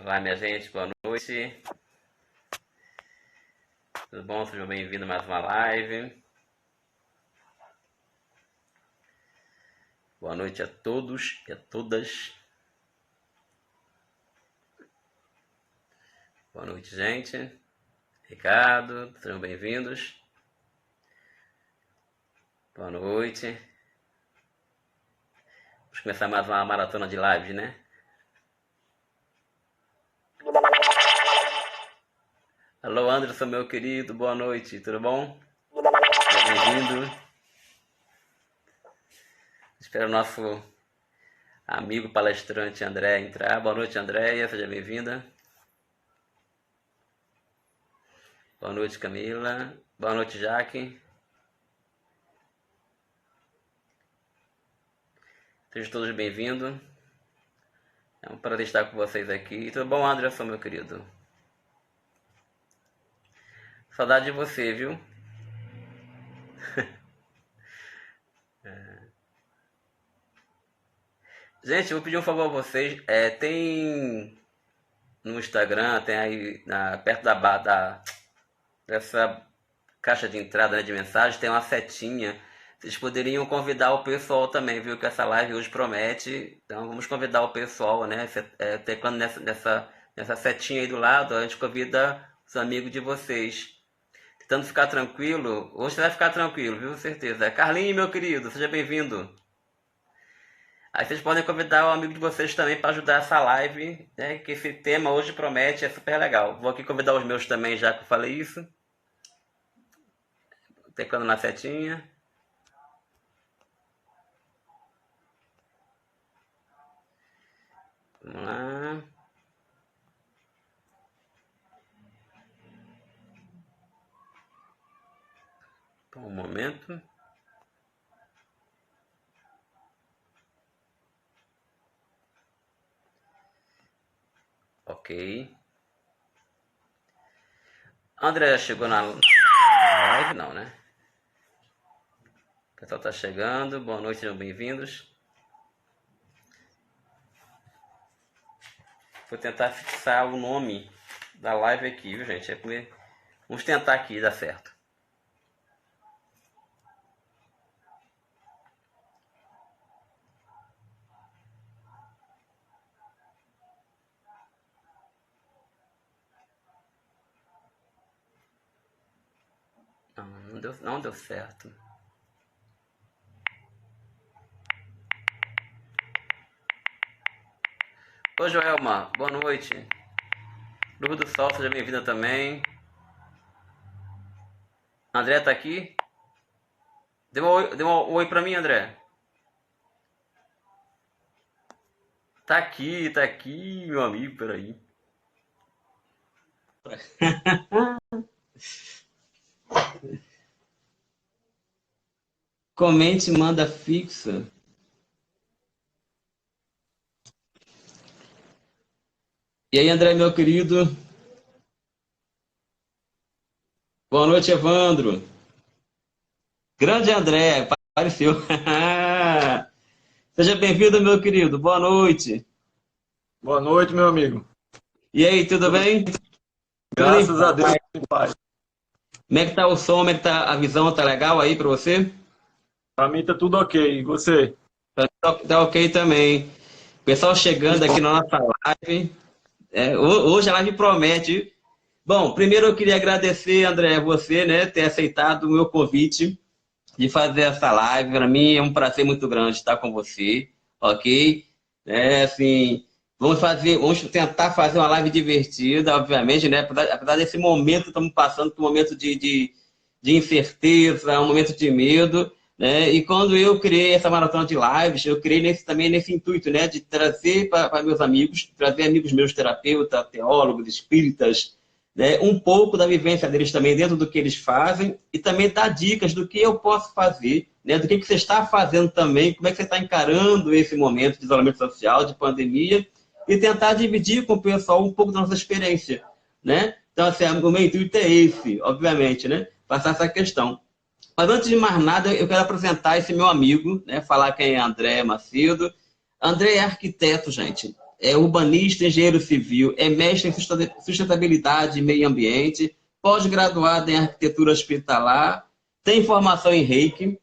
Olá, minha gente, boa noite. Tudo bom? Sejam bem-vindos a mais uma live. Boa noite a todos e a todas. Boa noite, gente. Ricardo, sejam bem-vindos. Boa noite. Vamos começar mais uma maratona de lives, né? Alô, Anderson, meu querido, boa noite, tudo bom? Bem-vindo. Espero o nosso amigo palestrante André entrar. Boa noite, Andréia, seja bem-vinda. Boa noite, Camila. Boa noite, Jaque. Sejam todos bem-vindos. É um prazer estar com vocês aqui. Tudo bom, Anderson, meu querido? Saudade de você, viu? Gente, eu vou pedir um favor a vocês. Tem no Instagram, tem aí perto dessa caixa de entrada, né, de mensagem, tem uma setinha. Vocês poderiam convidar o pessoal também, viu? Que essa live hoje promete. Então vamos convidar o pessoal, né? Teclando nessa setinha aí do lado, a gente convida os amigos de vocês. Tentando ficar tranquilo. Hoje você vai ficar tranquilo, viu? Certeza. Carlinhos, meu querido, seja bem-vindo. Aí vocês podem convidar o amigo de vocês também para ajudar essa live, né? Que esse tema hoje promete, é super legal. Vou aqui convidar os meus também, já que eu falei isso. Teclando na setinha. Vamos lá. Por um momento. Ok. André chegou na live, não, né? O pessoal está chegando. Boa noite, sejam bem-vindos. Vou tentar fixar o nome da live aqui, viu, gente? Vamos tentar aqui dar certo. Não deu certo. Ô, Joelma, boa noite. Luz do Sol, seja bem-vinda também. André tá aqui? Dê um oi pra mim, André. Tá aqui, meu amigo, peraí. Comente, manda fixa. E aí, André, meu querido? Boa noite, Evandro. Grande André, apareceu. Seja bem-vindo, meu querido. Boa noite. Boa noite, meu amigo. E aí, tudo bem? Graças a Deus, pai. Como é que tá o som? Como é que tá a visão? Tá legal aí pra você? Pra mim tá tudo ok. E você? Tá ok também. Pessoal chegando aqui na nossa live. Hoje a live promete. Bom, primeiro eu queria agradecer, André, a você, né, ter aceitado o meu convite de fazer essa live. Para mim é um prazer muito grande estar com você, ok? Assim, vamos tentar fazer uma live divertida, obviamente, né? Apesar desse momento que estamos passando, um momento de incerteza, um momento de medo, né? E quando eu criei essa maratona de lives, eu criei também nesse intuito, né? De trazer para meus amigos, trazer amigos meus terapeutas, teólogos, espíritas, né, um pouco da vivência deles também dentro do que eles fazem e também dar dicas do que eu posso fazer, né, do que você está fazendo também, como é que você está encarando esse momento de isolamento social, de pandemia, e tentar dividir com o pessoal um pouco da nossa experiência, né? Então, assim, o meu intuito é esse, obviamente, né? Passar essa questão. Mas antes de mais nada, eu quero apresentar esse meu amigo, né? Falar quem é André Macedo. André é arquiteto, gente. é urbanista, engenheiro civil, é mestre em sustentabilidade e meio ambiente, pós-graduado em arquitetura hospitalar, tem formação em Reiki,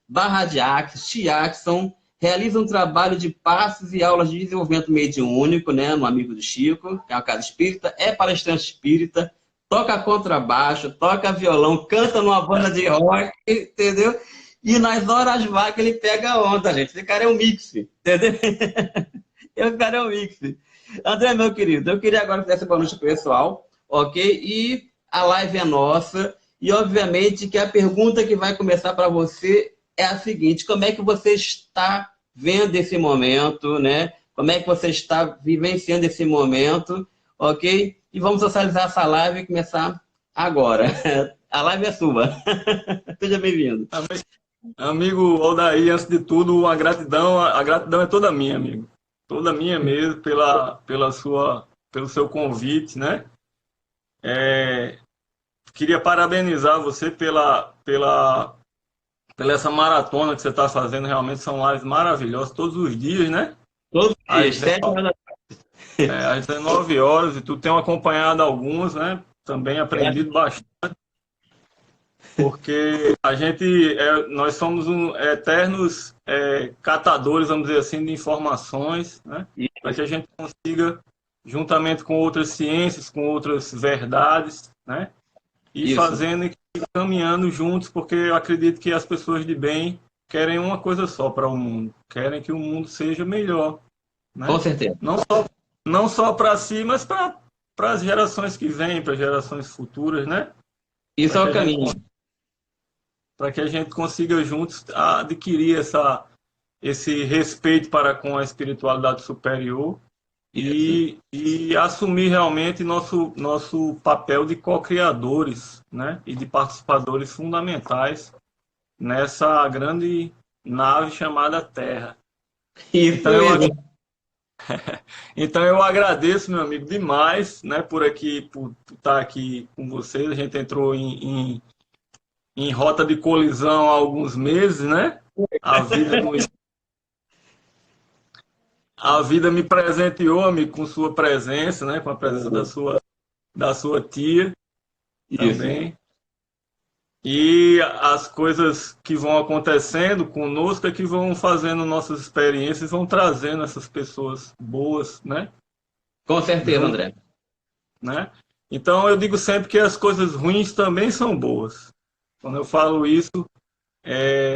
Barra de Axis, Chiaxon, realiza um trabalho de passes e aulas de desenvolvimento mediúnico, né, no Amigo do Chico, que é uma casa espírita, é palestrante espírita, toca contrabaixo, toca violão, canta numa banda de rock, entendeu? E nas horas vagas ele pega a onda, gente. Esse cara é um mix, entendeu? Esse cara é um mix. André, meu querido, eu queria agora que desse boa noite pro pessoal, ok? E a live é nossa. E, obviamente, que a pergunta que vai começar para você é a seguinte: como é que você está vendo esse momento, né? Como é que você está vivenciando esse momento, ok? E vamos socializar essa live e começar agora. A live é sua. Seja bem-vindo. Amigo Aldair, antes de tudo, a gratidão é toda minha, amigo. Toda minha mesmo, pelo seu convite, né? Queria parabenizar você pela essa maratona que você está fazendo. Realmente são lives maravilhosas, todos os dias, né? Todos os dias, 7 horas da às 19 horas, e tu tem acompanhado algumas, né? Também aprendido bastante, porque nós somos eternos catadores, vamos dizer assim, de informações, né? Para que a gente consiga, juntamente com outras ciências, com outras verdades, né? E fazendo e caminhando juntos, porque eu acredito que as pessoas de bem querem uma coisa só para o mundo, querem que o mundo seja melhor, né? Com certeza. Não só para si, mas para as gerações que vêm, para as gerações futuras, né? Isso é o caminho. Para que a gente consiga juntos adquirir esse respeito para com a espiritualidade superior e assumir realmente nosso papel de co-criadores, né? E de participadores fundamentais nessa grande nave chamada Terra. Então eu agradeço, meu amigo, demais, né, por estar aqui com vocês. A gente entrou em rota de colisão há alguns meses, né? A vida me presenteou, amigo, com sua presença, né? Com a presença da sua tia também. E as coisas que vão acontecendo conosco é que vão fazendo nossas experiências, vão trazendo essas pessoas boas, né? Com certeza, André. Né? Então eu digo sempre que as coisas ruins também são boas. Quando eu falo isso,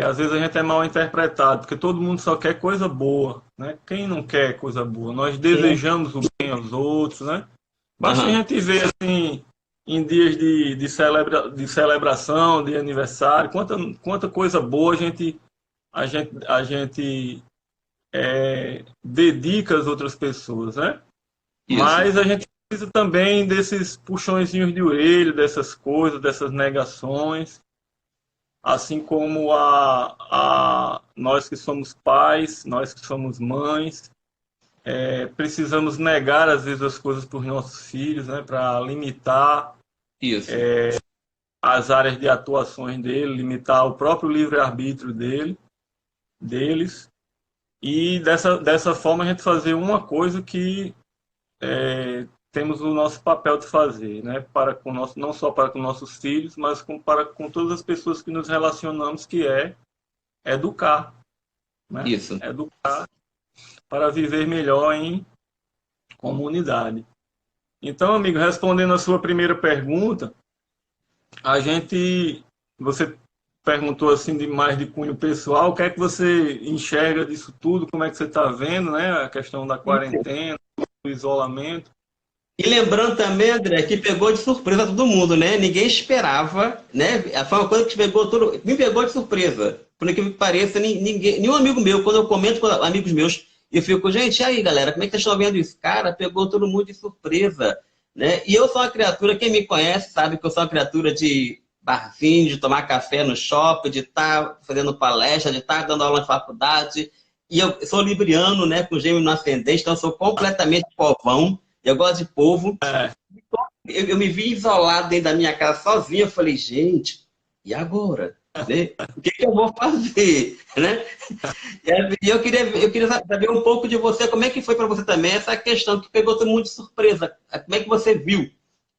às vezes a gente é mal interpretado, porque todo mundo só quer coisa boa, né? Quem não quer coisa boa? Nós desejamos o bem aos outros, né? Basta a gente ver assim, em dias de celebração, de aniversário, quanta coisa boa a gente dedica às outras pessoas, né? Mas a gente precisa também desses puxõezinhos de orelha, dessas coisas, dessas negações. Assim como nós que somos pais, nós que somos mães, precisamos negar às vezes as coisas para os nossos filhos, né, para limitar as áreas de atuações dele, limitar o próprio livre-arbítrio deles, e dessa forma a gente fazer uma coisa que temos o nosso papel de fazer, né? Não só para com nossos filhos, mas para com todas as pessoas que nos relacionamos, que é educar. Né? Educar para viver melhor em comunidade. Então, amigo, respondendo a sua primeira pergunta, você perguntou assim mais de cunho pessoal, o que é que você enxerga disso tudo, como é que você está vendo, né? A questão da quarentena, do isolamento. E lembrando também, André, que pegou de surpresa todo mundo, né? Ninguém esperava, né? Foi uma coisa que me pegou de surpresa. Por que me pareça, nenhum amigo meu, quando eu comento com amigos meus, eu fico, gente, e aí, galera, como é que vocês estão vendo isso? Cara, pegou todo mundo de surpresa, né? E eu sou uma criatura, quem me conhece sabe que eu sou uma criatura de barzinho, de tomar café no shopping, de estar fazendo palestra, de estar dando aula na faculdade. E eu sou libriano, né? Com gêmeo no ascendente, então eu sou completamente povão. Eu gosto de povo. Eu me vi isolado dentro da minha casa sozinho. Eu falei, gente, e agora? Né? O que eu vou fazer? Né? E eu queria saber um pouco de você, como é que foi para você também essa questão que pegou todo mundo de surpresa. Como é que você viu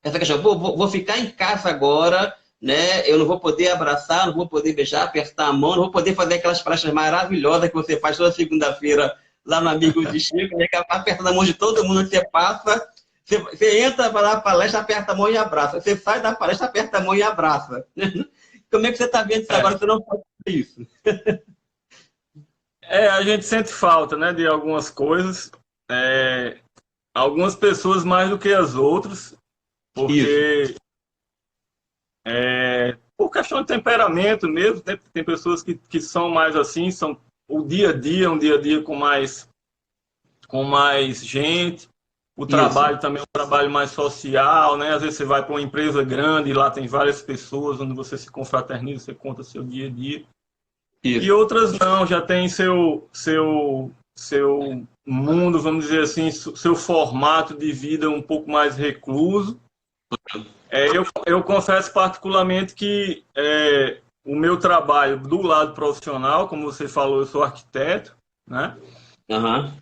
essa questão? Vou ficar em casa agora, né? Eu não vou poder abraçar, não vou poder beijar, apertar a mão, não vou poder fazer aquelas palestras maravilhosas que você faz toda segunda-feira lá no Amigo de Chico, né? Apertando a mão de todo mundo que você passa. Você entra para a palestra, aperta a mão e abraça. Você sai da palestra, aperta a mão e abraça. Como é que você está vendo isso agora? Você não pode fazer isso. A gente sente falta, né, de algumas coisas. Algumas pessoas mais do que as outras, porque por questão de temperamento mesmo, né? Tem pessoas que são mais assim, são o dia a dia, um dia a dia com mais gente. O trabalho também é um trabalho mais social, né? Às vezes você vai para uma empresa grande e lá tem várias pessoas onde você se confraterniza, você conta seu dia a dia. Isso. E outras não, já tem seu mundo, vamos dizer assim, seu formato de vida um pouco mais recluso. Eu confesso particularmente que o meu trabalho do lado profissional, como você falou, eu sou arquiteto, né? Uhum.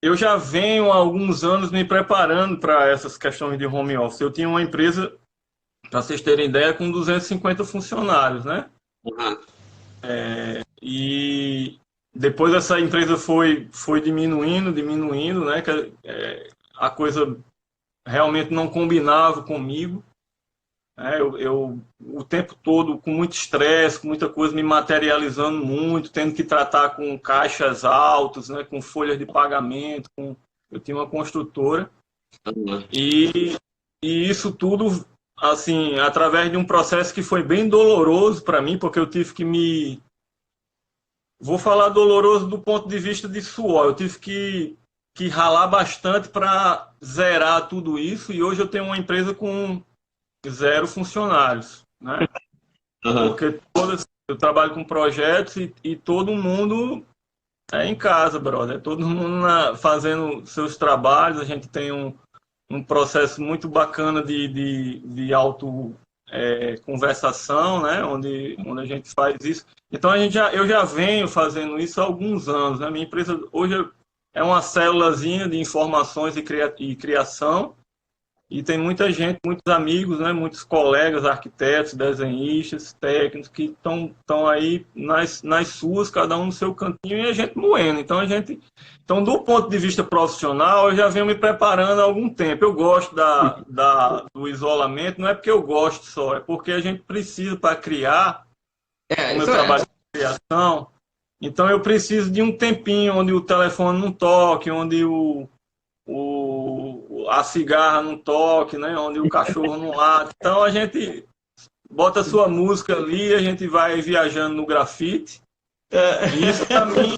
Eu já venho há alguns anos me preparando para essas questões de home office. Eu tinha uma empresa, para vocês terem ideia, com 250 funcionários, né? Uhum. E depois essa empresa foi diminuindo, né? Que a coisa realmente não combinava comigo. Eu o tempo todo com muito estresse, com muita coisa me materializando muito, tendo que tratar com caixas altos, né? Com folhas de pagamento. Eu tinha uma construtora. Uhum. E isso tudo, assim, através de um processo que foi bem doloroso para mim, porque eu tive que Vou falar doloroso do ponto de vista de suor. Eu tive que ralar bastante para zerar tudo isso, e hoje eu tenho uma empresa com 0 funcionários, né? Uhum. Porque eu trabalho com projetos e todo mundo é em casa, brother. Todo mundo fazendo seus trabalhos. A gente tem um processo muito bacana de auto conversação, né? Onde a gente faz isso. Então eu já venho fazendo isso há alguns anos, né? Minha empresa hoje é uma célulazinha de informações e criação, e tem muita gente, muitos amigos, né? Muitos colegas, arquitetos, desenhistas, técnicos que estão aí nas suas, cada um no seu cantinho, e a gente moendo. Então, do ponto de vista profissional, eu já venho me preparando há algum tempo. Eu gosto do isolamento, não é porque eu gosto só, é porque a gente precisa para criar o meu trabalho de criação. Então, eu preciso de um tempinho onde o telefone não toque, onde a cigarra não toque, né? Onde o cachorro não late. Então, a gente bota a sua música ali, a gente vai viajando no grafite. E isso, para mim...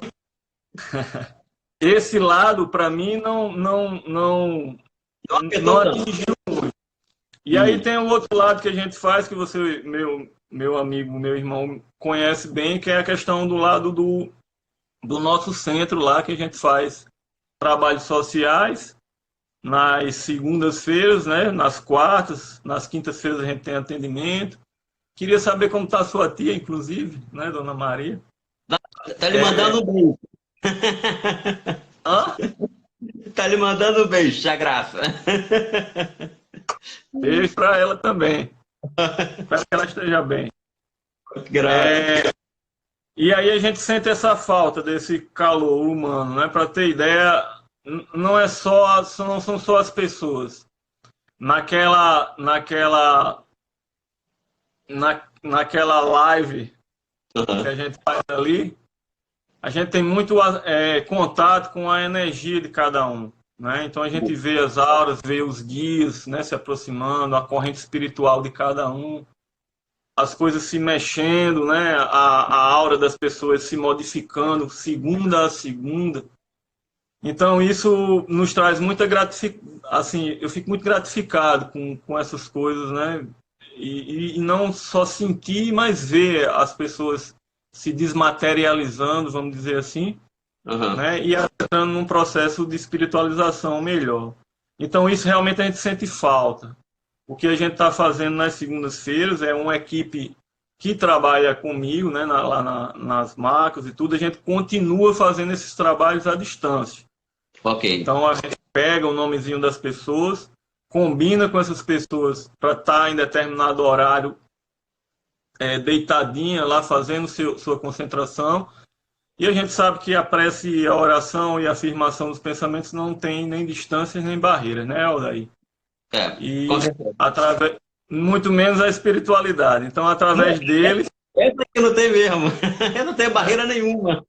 Esse lado, para mim, não atingiu muito. E aí tem o outro lado que a gente faz, que você, meu amigo, meu irmão, conhece bem, que é a questão do lado do nosso centro lá, que a gente faz trabalhos sociais nas segundas-feiras, né? Nas quartas, nas quintas-feiras a gente tem atendimento. Queria saber como está a sua tia, inclusive, né, Dona Maria? Tá lhe mandando um beijo. Hã? Tá lhe mandando um beijo, tia Graça. Beijo para ela também. Espero que ela esteja bem. E aí a gente sente essa falta desse calor humano, né? Para ter ideia, não são só as pessoas. Naquela live que a gente faz ali, a gente tem muito contato com a energia de cada um, né? Então a gente vê as auras, vê os guias, né, se aproximando, a corrente espiritual de cada um, as coisas se mexendo, né? A aura das pessoas se modificando segunda a segunda. Então isso nos traz muita gratificação, assim, eu fico muito gratificado com essas coisas, né? E não só sentir, mas ver as pessoas se desmaterializando, vamos dizer assim, né? E entrando num processo de espiritualização melhor. Então isso realmente a gente sente falta. O que a gente está fazendo nas segundas-feiras é uma equipe que trabalha comigo, né, nas marcas e tudo, a gente continua fazendo esses trabalhos à distância. Ok. Então a gente pega o nomezinho das pessoas, combina com essas pessoas para estar em determinado horário deitadinha lá fazendo sua concentração. E a gente sabe que a prece, a oração e a afirmação dos pensamentos não tem nem distâncias nem barreiras, né, Aldair? Com E certeza. muito menos a espiritualidade. Então, através deles, Essa aqui não tem mesmo. Eu não tenho barreira nenhuma.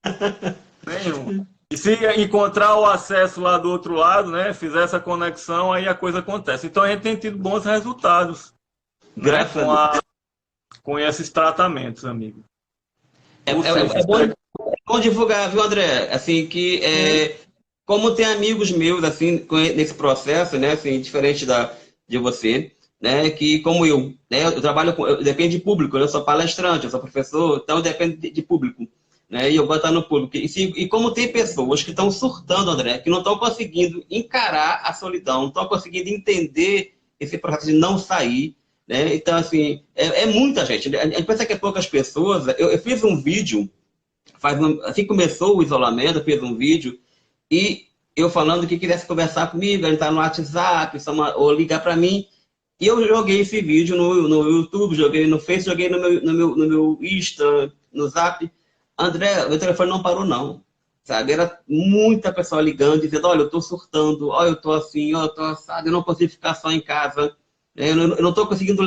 nenhum. E se encontrar o acesso lá do outro lado, né, fizer essa conexão, aí a coisa acontece. Então, a gente tem tido bons resultados, né, Graças a Deus. com esses tratamentos, amigo. É, Ou é, seja, é bom, bom divulgar, viu, André? Assim, que como tem amigos meus, assim, nesse processo, né, assim, diferente de você, né, que como eu, né, eu trabalho eu dependo de público, né, eu sou palestrante, eu sou professor, então depende de público, né, e eu vou estar no público. E como tem pessoas que estão surtando, André, que não estão conseguindo encarar a solidão, não estão conseguindo entender esse processo de não sair, né, então, assim, é muita gente, né? A gente pensa que é poucas pessoas. Eu fiz um vídeo, assim que começou o isolamento, eu fiz um vídeo, e eu falando que quisesse conversar comigo, entrar no WhatsApp, ou ligar para mim. E eu joguei esse vídeo no YouTube, joguei no Facebook, joguei no meu Insta, no Zap. André, meu telefone não parou, não. Sabe? Era muita pessoa ligando, dizendo: olha, eu estou surtando, olha, eu estou assim, olha, eu estou assado, eu não consigo ficar só em casa, eu não estou conseguindo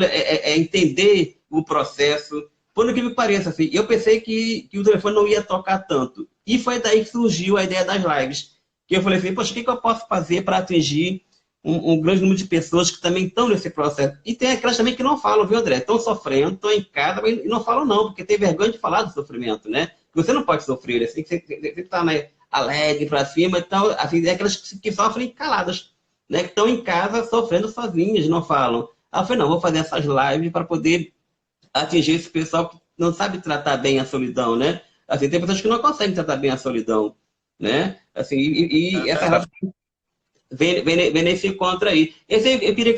entender o processo. Por que me pareça, assim, eu pensei que o telefone não ia tocar tanto. E foi daí que surgiu a ideia das lives. Que eu falei assim: poxa, o que eu posso fazer para atingir um grande número de pessoas que também estão nesse processo? E tem aquelas também que não falam, viu, André? Estão sofrendo, estão em casa, mas não falam não, porque tem vergonha de falar do sofrimento, né? Você não pode sofrer, assim, você está, né, alegre para cima. Então, assim, é aquelas que sofrem caladas, né? Que estão em casa sofrendo sozinhas, não falam. Aí eu falei: não, vou fazer essas lives para poder atingir esse pessoal que não sabe tratar bem a solidão, né? Assim, tem pessoas que não conseguem tratar bem a solidão, né? Assim, e essa vem nesse encontro aí. Eu queria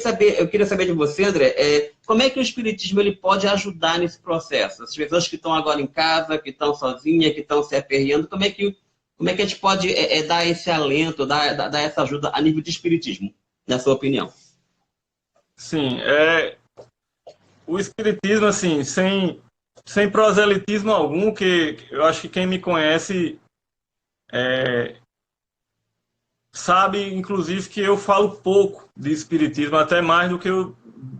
saber de você, André, como é que o Espiritismo ele pode ajudar nesse processo? As pessoas que estão agora em casa, que estão sozinhas, que estão se aperreando, como é que a gente pode dar esse alento, dar essa ajuda a nível de Espiritismo, na sua opinião? sim, o espiritismo, assim, sem proselitismo algum, que eu acho que quem me conhece sabe, inclusive, que eu falo pouco de espiritismo, até mais do que eu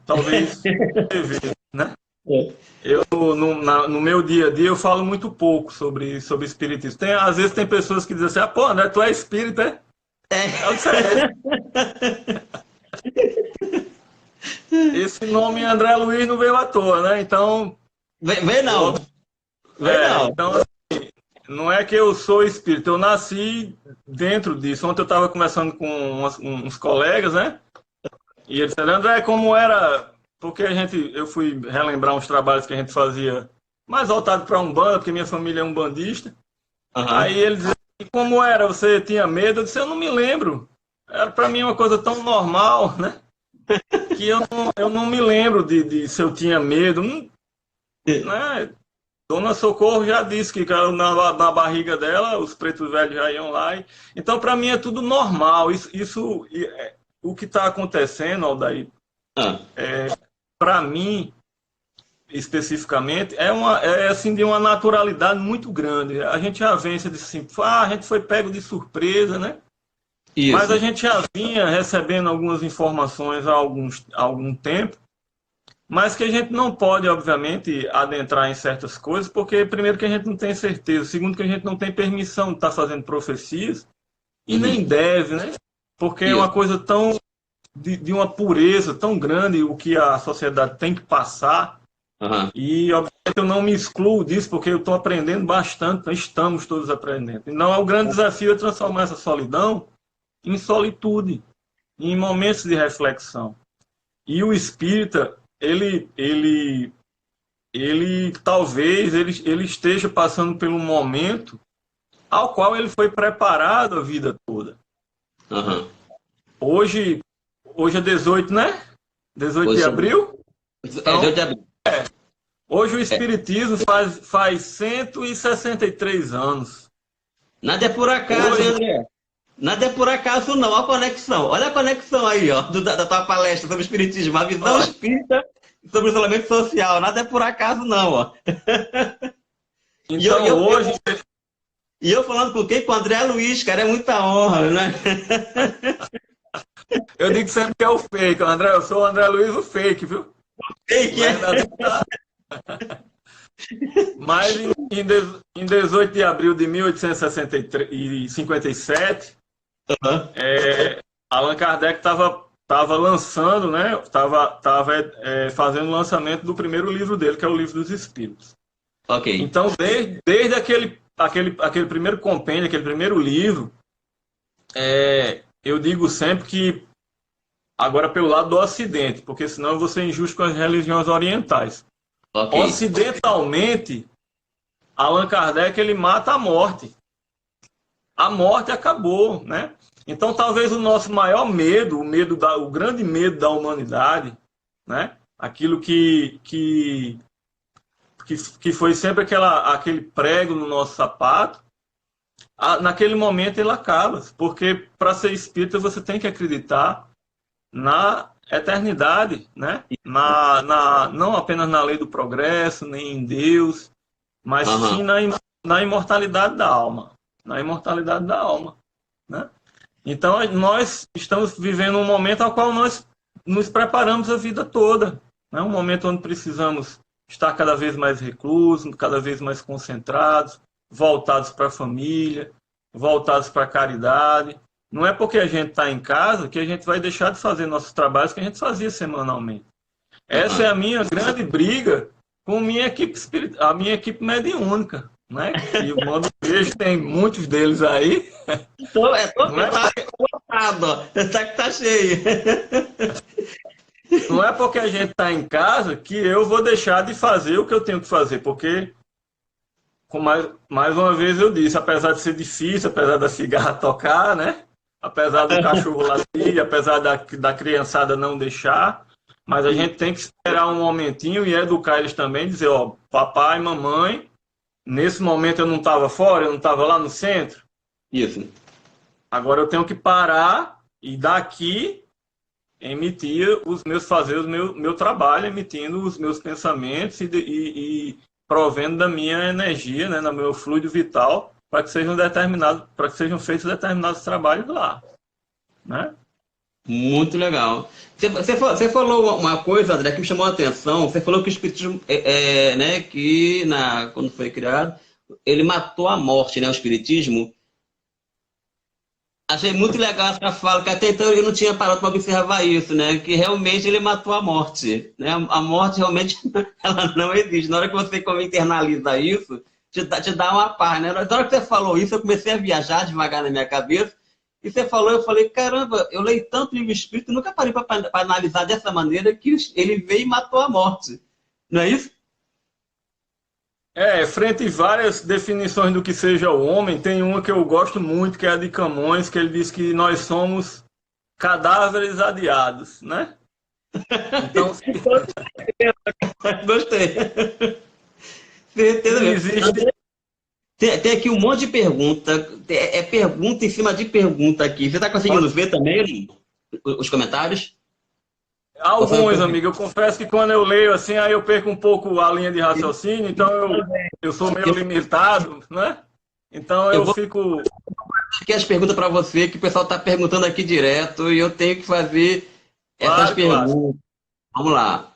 talvez deveria, né? Eu, no meu dia a dia, eu falo muito pouco sobre espiritismo. Às vezes tem pessoas que dizem assim: ah, pô, André, tu é espírita, é? Eu disse: esse nome André Luiz não veio à toa, né? Então, Vem não, vem não. então não é que eu sou espírita, eu nasci dentro disso. Ontem eu estava conversando com uns colegas, né? E eles disseram: André, como era. Porque eu fui relembrar uns trabalhos que a gente fazia mais voltado para Umbanda, porque minha família é umbandista. Aí Aham. eles disseram: e como era? Você tinha medo? Eu disse: eu não me lembro. Era para mim uma coisa tão normal, né? Que eu não me lembro de se eu tinha medo. Né? Dona Socorro já disse que na barriga dela os pretos velhos já iam lá. Então, para mim, é tudo normal. O que está acontecendo, Aldair, Ah. para mim, especificamente, é assim, de uma naturalidade muito grande. A gente já vence de assim: a gente foi pego de surpresa, né? Mas a Isso. gente já vinha recebendo algumas informações há algum tempo, mas que a gente não pode, obviamente, adentrar em certas coisas, porque, primeiro, que a gente não tem certeza, segundo, que a gente não tem permissão de estar fazendo profecias, e nem Uhum. deve, né? Porque é uma Isso. coisa tão de uma pureza tão grande o que a sociedade tem que passar, Aham. e, obviamente, eu não me excluo disso, porque eu estou aprendendo bastante, nós estamos todos aprendendo. Então, o grande desafio é transformar essa solidão em solitude, em momentos de reflexão. E o espírita, ele talvez ele esteja passando por um momento ao qual ele foi preparado a vida toda. Aham. Hoje, hoje é 18, né? 18 de Hoje abril. é Então, 18 de abril. Hoje o Espiritismo faz 163 anos. Nada é por acaso, hein, André? Nada é por acaso, não. Olha a conexão. Olha a conexão aí, ó, da tua palestra sobre o Espiritismo. A visão espírita sobre o isolamento social. Nada é por acaso, não, ó. Então, hoje... E eu falando com quem? Com o André Luiz, cara. É muita honra, né? Eu digo sempre que é o fake, André. Eu sou o André Luiz, o fake, viu? Fake, é? Mas em 18 de abril de 1857, Allan Kardec estava lançando, né? Estava fazendo o lançamento do primeiro livro dele, que é o Livro dos Espíritos. Ok. Então, desde aquele primeiro compêndio, aquele primeiro livro, eu digo sempre que, agora pelo lado do Ocidente, porque senão eu vou ser injusto com as religiões orientais. Okay. Ocidentalmente, Allan Kardec ele mata a morte. A morte acabou, né? Então, talvez o nosso maior medo, o grande medo da humanidade, né? Aquilo que foi sempre aquele prego no nosso sapato, naquele momento ele acaba. Porque para ser espírita você tem que acreditar na eternidade, né? Não apenas na lei do progresso, nem em Deus, mas sim na imortalidade da alma. Na imortalidade da alma, né? Então, nós estamos vivendo um momento ao qual nós nos preparamos a vida toda, né? Um momento onde precisamos estar cada vez mais reclusos, cada vez mais concentrados, voltados para a família, voltados para a caridade. Não é porque a gente está em casa que a gente vai deixar de fazer nossos trabalhos que a gente fazia semanalmente. Essa é a minha grande briga com a minha equipe mediúnica, né? E eu mando beijo, tem muitos deles aí. Tá cheio. Não é porque a gente está em casa que eu vou deixar de fazer o que eu tenho que fazer, porque, mais uma vez eu disse, apesar de ser difícil, apesar da cigarra tocar, né? Apesar do cachorro latir, apesar da criançada não deixar, mas a gente tem que esperar um momentinho e educar eles também, dizer, ó, papai, mamãe, nesse momento eu não estava fora, eu não estava lá no centro. Isso. Agora eu tenho que parar e daqui emitir meu trabalho, emitindo os meus pensamentos e provendo da minha energia, né, no meu fluido vital, para que sejam feitos determinados trabalhos lá, né? Muito legal. Você falou uma coisa, André, que me chamou a atenção. Você falou que o Espiritismo, né, quando foi criado, ele matou a morte, né, o Espiritismo. Achei muito legal essa fala, que até então eu não tinha parado para observar isso, né? Que realmente ele matou a morte, né? A morte realmente ela não existe. Na hora que você internaliza isso, te dá uma paz, né? Na hora que você falou isso, eu comecei a viajar devagar na minha cabeça. E você falou, eu falei, caramba, eu leio tanto livro espírita, nunca parei para analisar dessa maneira que ele veio e matou a morte. Não é isso? Frente a várias definições do que seja o homem, tem uma que eu gosto muito, que é a de Camões, que ele diz que nós somos cadáveres adiados, né? Então, gostei. Certeza existe. Tem aqui um monte de pergunta. É pergunta em cima de pergunta aqui. Você está conseguindo ver também os comentários? Alguns, amigo. Eu confesso que quando eu leio assim, aí eu perco um pouco a linha de raciocínio, então eu sou meio limitado, né? Então eu fico... Aqui as perguntas para você, que o pessoal está perguntando aqui direto, e eu tenho que fazer essas perguntas. Claro. Vamos lá.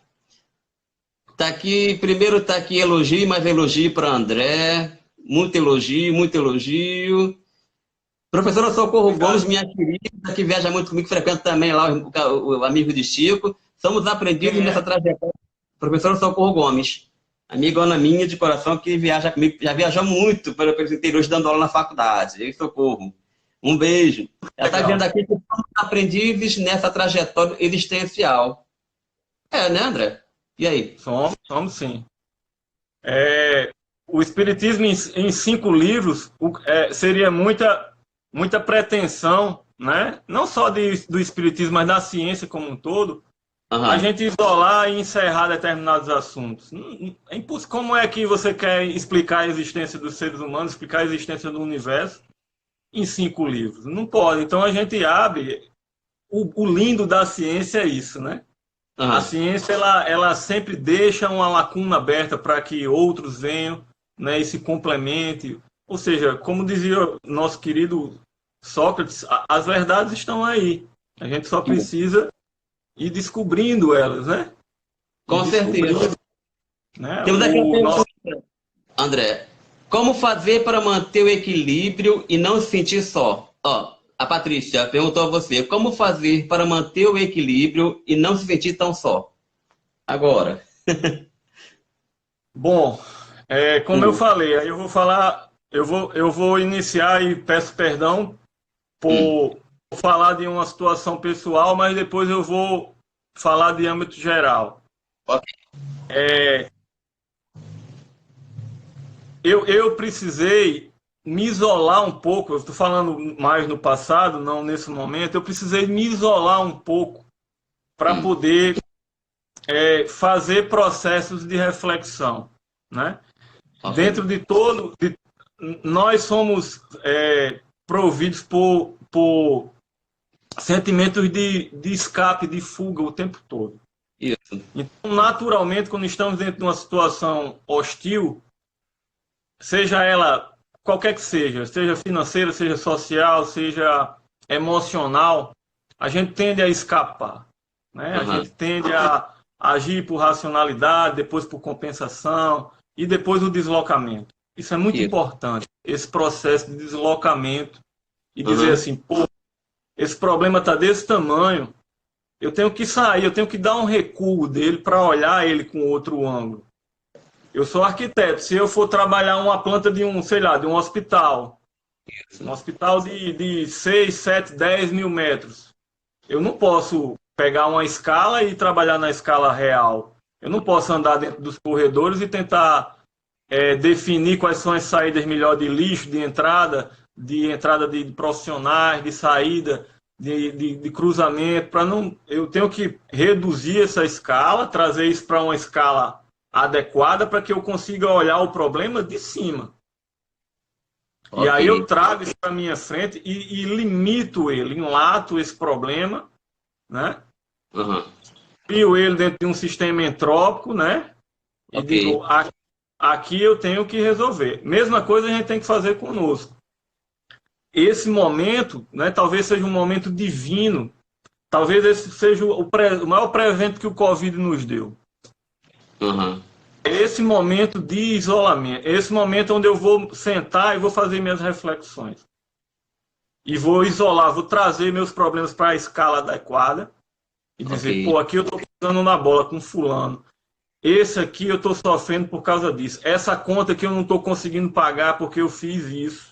Primeiro está aqui elogio, mais elogio para André. Muito elogio. Professora Socorro Gomes, minha querida, que viaja muito comigo, frequenta também lá o amigo de Chico. Somos aprendizes nessa trajetória. Professora Socorro Gomes, amigona minha de coração, que viaja comigo, já viajou muito pelos interiores dando aula na faculdade. Eu Socorro. Um beijo. Ela está vendo aqui que somos aprendizes nessa trajetória existencial. Né, André? E aí? Somos sim. O Espiritismo em 5 livros seria muita pretensão, né? Não só do Espiritismo, mas da ciência como um todo, a gente isolar e encerrar determinados assuntos. Como é que você quer explicar a existência dos seres humanos, explicar a existência do universo em 5 livros? Não pode. Então a gente abre. O lindo da ciência é isso, né? A ciência ela sempre deixa uma lacuna aberta para que outros venham, né, e se complementem. Ou seja, como dizia nosso querido Sócrates, as verdades estão aí. A gente só precisa ir descobrindo elas, né? Com certeza. Né? Temos aqui uma pergunta, André. Como fazer para manter o equilíbrio e não se sentir só? Ó, a Patrícia perguntou a você. Como fazer para manter o equilíbrio e não se sentir tão só? Agora. Bom, como eu falei, aí eu vou falar, eu vou iniciar e peço perdão por falar de uma situação pessoal, mas depois eu vou falar de âmbito geral. Ok. Eu precisei me isolar um pouco, eu estou falando mais no passado, não nesse momento, eu precisei me isolar um pouco para poder fazer processos de reflexão, né? Okay. Dentro de todo, nós somos providos por sentimentos de escape, de fuga o tempo todo. Isso. Então, naturalmente, quando estamos dentro de uma situação hostil, seja ela qualquer que seja financeira, seja social, seja emocional, a gente tende a escapar, né? A gente tende a agir por racionalidade, depois por compensação e depois o deslocamento. Isso é muito importante, esse processo de deslocamento e dizer assim, pô, esse problema está desse tamanho, eu tenho que sair, eu tenho que dar um recuo dele para olhar ele com outro ângulo. Eu sou arquiteto, se eu for trabalhar uma planta de um hospital, um hospital de 6, 7, 10 mil metros, eu não posso pegar uma escala e trabalhar na escala real. Eu não posso andar dentro dos corredores e tentar definir quais são as saídas melhor de lixo, de entrada de profissionais, de saída, de cruzamento, para não. Eu tenho que reduzir essa escala, trazer isso para uma escala adequada para que eu consiga olhar o problema de cima. Okay. E aí eu trago isso para minha frente e limito ele, enlato esse problema, né? Crio ele dentro de um sistema entrópico, né? E digo, aqui eu tenho que resolver. Mesma coisa a gente tem que fazer conosco. Esse momento, né, talvez seja um momento divino, talvez esse seja o maior presente que o Covid nos deu. Esse momento de isolamento, esse momento onde eu vou sentar e vou fazer minhas reflexões. E vou isolar, vou trazer meus problemas para a escala adequada e dizer, pô, aqui eu estou pisando na bola com fulano. Esse aqui eu estou sofrendo por causa disso. Essa conta que eu não estou conseguindo pagar porque eu fiz isso.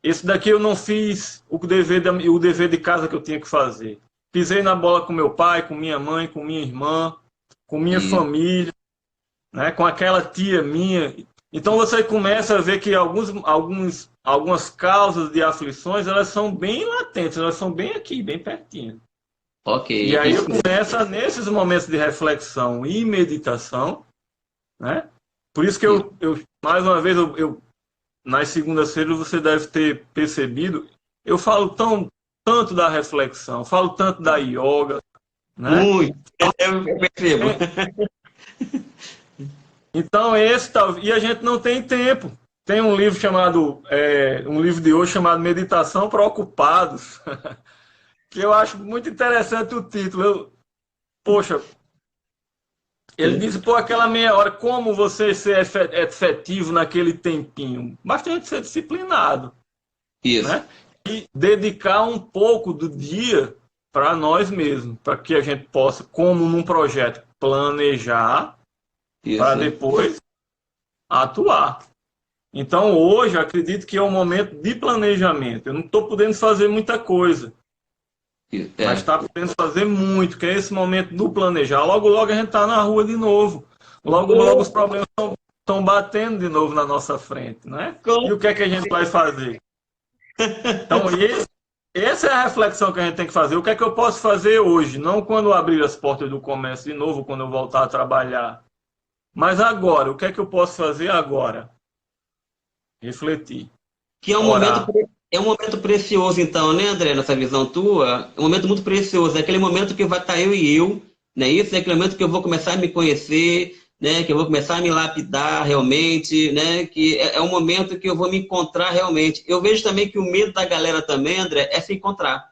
Esse daqui eu não fiz o dever de casa que eu tinha que fazer. Pisei na bola com meu pai, com minha mãe, com minha irmã, com minha família, né, com aquela tia minha. Então você começa a ver que algumas causas de aflições, elas são bem latentes, elas são bem aqui, bem pertinho. E aí eu começo nesses momentos de reflexão e meditação, né? Por isso que eu mais uma vez, nas segundas-feiras você deve ter percebido, eu falo tanto da reflexão, falo tanto da yoga, né? Muito, eu percebo. Então e a gente não tem tempo. Tem um livro um livro de hoje chamado Meditação para Ocupados, que eu acho muito interessante o título. Poxa, ele diz, pô, aquela meia hora, como você ser efetivo naquele tempinho? Basta a gente ser disciplinado. Isso. Né? E dedicar um pouco do dia para nós mesmos, para que a gente possa, como num projeto, planejar para depois atuar. Então, hoje, eu acredito que é um momento de planejamento. Eu não estou podendo fazer muita coisa. Mas está podendo fazer muito, que é esse momento do planejar. Logo, logo a gente está na rua de novo. Logo, logo os problemas estão batendo de novo na nossa frente, né? E o que é que a gente vai fazer? Então, esse essa é a reflexão que a gente tem que fazer. O que é que eu posso fazer hoje? Não quando eu abrir as portas do comércio de novo, quando eu voltar a trabalhar. Mas agora, o que é que eu posso fazer agora? Refletir. Que Orar. é um momento precioso, então, né, André, nessa visão tua? É um momento muito precioso. É aquele momento que vai estar eu e eu, né? Isso é aquele momento que eu vou começar a me conhecer, né? Que eu vou começar a me lapidar realmente, né? Que é um momento que eu vou me encontrar realmente. Eu vejo também que o medo da galera também, André, é se encontrar,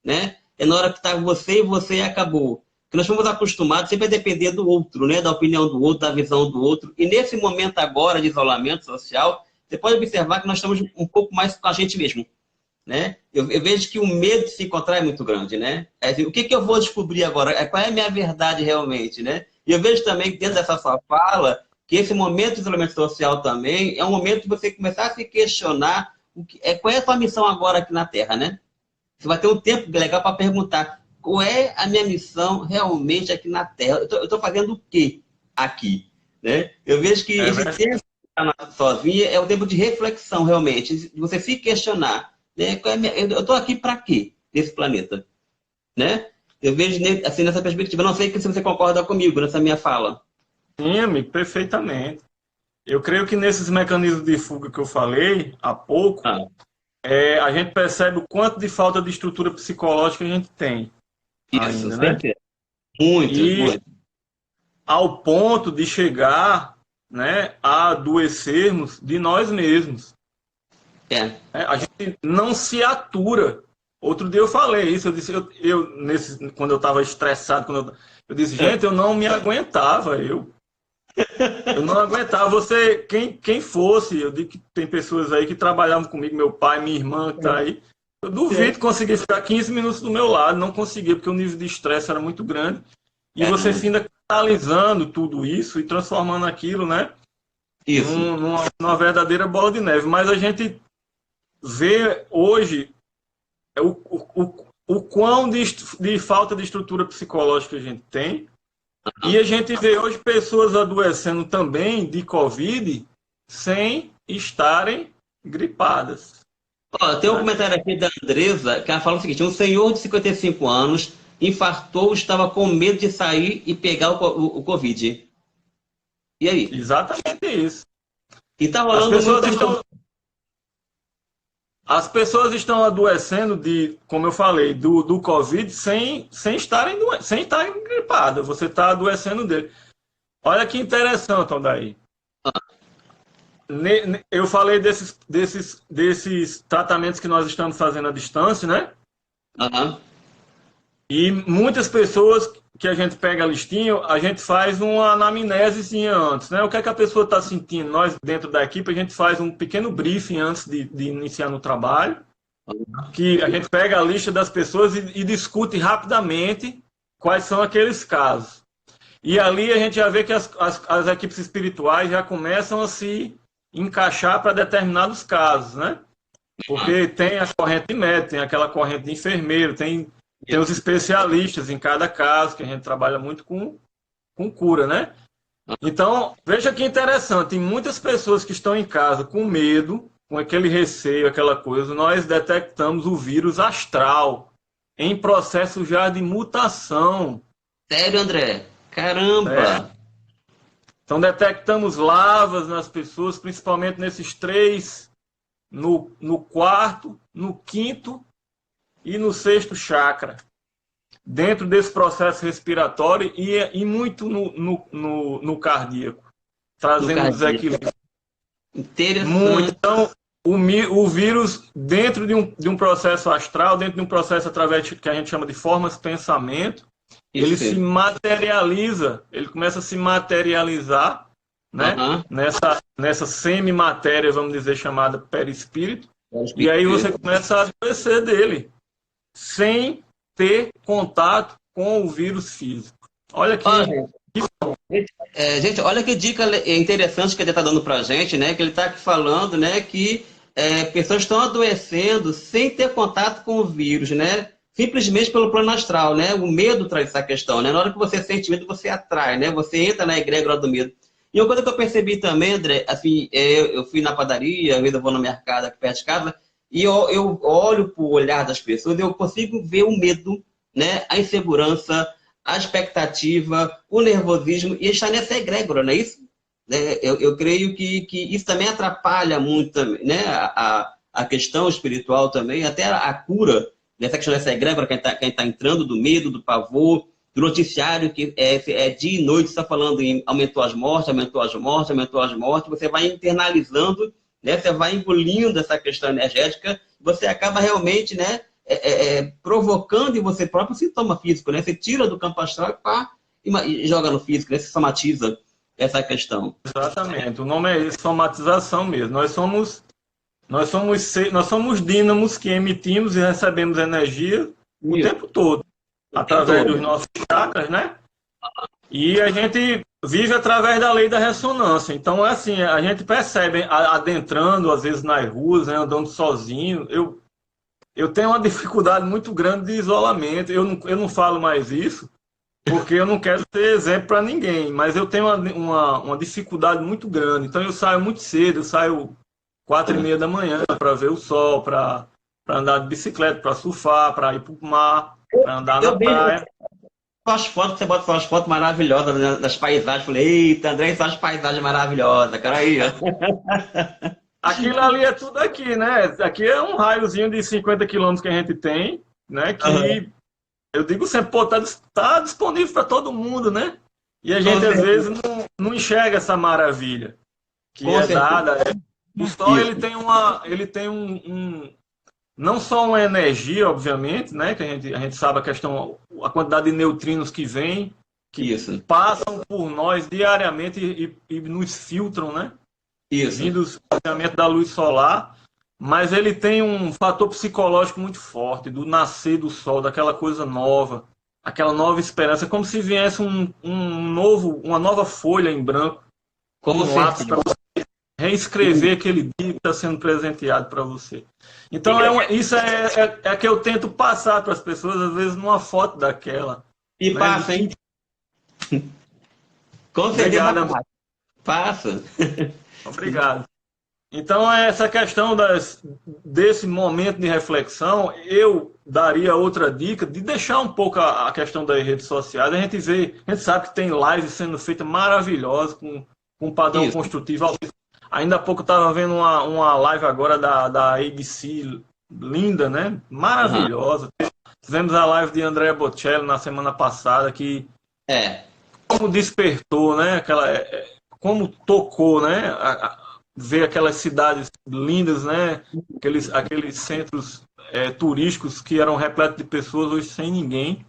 né? É na hora que está você e você acabou. Porque nós fomos acostumados sempre a depender do outro, né? Da opinião do outro, da visão do outro. E nesse momento agora de isolamento social, você pode observar que nós estamos um pouco mais com a gente mesmo, né? Eu vejo que o medo de se encontrar é muito grande, né? É, assim, o que eu vou descobrir agora? Qual é a minha verdade realmente, né? E eu vejo também que dentro dessa sua fala que esse momento de isolamento social também é um momento de você começar a se questionar qual é a sua missão agora aqui na Terra, né? Você vai ter um tempo legal para perguntar qual é a minha missão realmente aqui na Terra. Eu estou fazendo o quê aqui? Né? Eu vejo que esse tempo sozinha é o tempo de reflexão, realmente, de você se questionar. Né? Eu estou aqui para quê nesse planeta? Né? Eu vejo assim, nessa perspectiva. Não sei se você concorda comigo nessa minha fala. Sim, amigo, perfeitamente. Eu creio que nesses mecanismos de fuga que eu falei há pouco, a gente percebe o quanto de falta de estrutura psicológica a gente tem Isso, ainda, né? sempre. Muito, E muito. ao ponto de chegar, né, a adoecermos de nós mesmos. A gente não se atura. Outro dia eu falei isso, eu disse, quando eu estava estressado, eu disse, gente, eu não me aguentava, eu não aguentava. Você, quem fosse, eu digo que tem pessoas aí que trabalhavam comigo, meu pai, minha irmã, que tá aí, eu duvido conseguir ficar 15 minutos do meu lado, não conseguia, porque o nível de estresse era muito grande. E você finda canalizando tudo isso e transformando aquilo, né? Isso. Numa verdadeira bola de neve. Mas a gente vê hoje o quão de falta de estrutura psicológica a gente tem. E a gente vê hoje pessoas adoecendo também de Covid sem estarem gripadas. Tem um comentário aqui da Andresa, que ela fala o seguinte: um senhor de 55 anos infartou, estava com medo de sair e pegar o Covid. E aí? Exatamente isso. E tá rolando As pessoas estão adoecendo como eu falei, do Covid sem estarem gripadas. Você está adoecendo dele. Olha que interessante, Aldair. Eu falei desses tratamentos que nós estamos fazendo à distância, né? E muitas pessoas que a gente pega a listinha, a gente faz uma anamnesezinha antes, né? O que é que a pessoa está sentindo? Nós, dentro da equipe, a gente faz um pequeno briefing antes de iniciar no trabalho, que a gente pega a lista das pessoas e discute rapidamente quais são aqueles casos. E ali a gente já vê que as equipes espirituais já começam a se encaixar para determinados casos, né? Porque tem a corrente de médico, tem aquela corrente de enfermeiro, tem os especialistas em cada caso, que a gente trabalha muito com cura, né? Então, veja que interessante, tem muitas pessoas que estão em casa com medo, com aquele receio, aquela coisa, nós detectamos o vírus astral em processo já de mutação. Sério, André? Caramba! Então, detectamos lavas nas pessoas, principalmente nesses 3, no quarto, no quinto e no 6º chakra, dentro desse processo respiratório e muito no cardíaco, trazendo desequilíbrio. Interessante. Muito. Então, o vírus, dentro de um processo astral, dentro de um processo através que a gente chama de formas de pensamento, ele se materializa, ele começa a se materializar, né? Nessa semimatéria, vamos dizer, chamada perispírito, e aí você começa a adoecer dele, sem ter contato com o vírus físico. Olha que... gente, olha que dica interessante que ele está dando para a gente, né? Que ele está aqui falando, né? Que pessoas estão adoecendo sem ter contato com o vírus, né? Simplesmente pelo plano astral, né? O medo traz essa questão, né? Na hora que você sente medo, você atrai, né? Você entra na egrégora do medo. E uma coisa que eu percebi também, André, assim, eu fui na padaria, às vezes eu vou no mercado aqui perto de casa, e eu olho para o olhar das pessoas, eu consigo ver o medo, né? A insegurança, a expectativa, o nervosismo, e está nessa egrégora, não é isso? Eu creio que isso também atrapalha muito, né? A questão espiritual também, até a cura dessa questão dessa egrégora, quem tá entrando do medo, do pavor, do noticiário, que é dia e noite, está falando em aumentou as mortes, aumentou as mortes, aumentou as mortes, você vai internalizando, né? Você vai engolindo essa questão energética, você acaba realmente, né? Provocando em você próprio sintoma físico, né? Você tira do campo astral e joga no físico, né? Você somatiza essa questão. Exatamente. O nome é esse, somatização mesmo. Nós somos dínamos que emitimos e recebemos energia o Isso. tempo todo, O através tempo dos todo. nossos chakras, né? E a gente vive através da lei da ressonância. Então, é assim, a gente percebe, adentrando, às vezes, nas ruas, né, andando sozinho. Eu tenho uma dificuldade muito grande de isolamento. Eu não falo mais isso, porque eu não quero ser exemplo para ninguém, mas eu tenho uma dificuldade muito grande. Então, eu saio muito cedo, eu saio 4:30 da manhã para ver o sol, para andar de bicicleta, para surfar, para ir para o mar, para andar na Eu vejo praia. suas fotos, você bota suas fotos maravilhosas, né, das paisagens. Falei, eita, André, suas paisagens maravilhosas, cara aí, ó. Aquilo ali é tudo aqui, né? Aqui é um raiozinho de 50 quilômetros que a gente tem, né? Aham. Que eu digo sempre, pô, tá disponível para todo mundo, né? E a Com gente às certeza. vezes não enxerga essa maravilha que Com é certeza. dada. O Sol Isso. ele tem não só uma energia, obviamente, né? Que a gente sabe a quantidade de neutrinos que vem, que Isso. passam por nós diariamente e nos filtram, né? Isso. Vindo do da luz solar, mas ele tem um fator psicológico muito forte, do nascer do sol, daquela coisa nova, aquela nova esperança, como se viesse uma nova folha em branco, Com um lápis certeza. para reescrever aquele dia que está sendo presenteado para você. Então, isso é que eu tento passar para as pessoas, às vezes, numa foto daquela. E Né, passa, hein? Com certeza Obrigado, passa. obrigado. Então, essa questão desse momento de reflexão, eu daria outra dica de deixar um pouco a questão das redes sociais. A gente sabe que tem lives sendo feitas maravilhosas, com um padrão Isso. construtivo. Ainda há pouco eu estava vendo uma live agora da ABC, linda, né? Aham. Maravilhosa. Tivemos a live de Andrea Bocelli na semana passada, que É. como despertou, né? Como tocou, né? Ver aquelas cidades lindas, né? Aqueles centros turísticos que eram repletos de pessoas, hoje sem ninguém.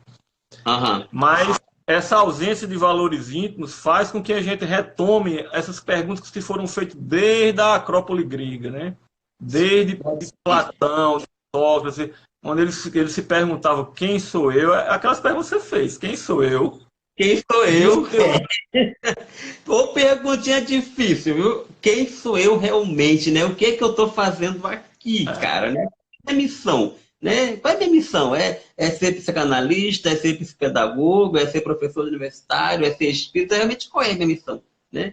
Aham. Mas essa ausência de valores íntimos faz com que a gente retome essas perguntas que foram feitas desde a Acrópole grega, né? Desde Platão, de Sócrates, onde eles se perguntavam quem sou eu. Aquelas perguntas que você fez, quem sou eu? Quem sou Disso eu? Ô, perguntinha difícil, viu? Quem sou eu realmente, né? O que que eu tô fazendo aqui, cara, né? Qual é a missão, né? Qual é a minha missão? É ser psicanalista, é ser psicopedagogo, é ser professor universitário, é ser espírita? Realmente, qual é a minha missão, né?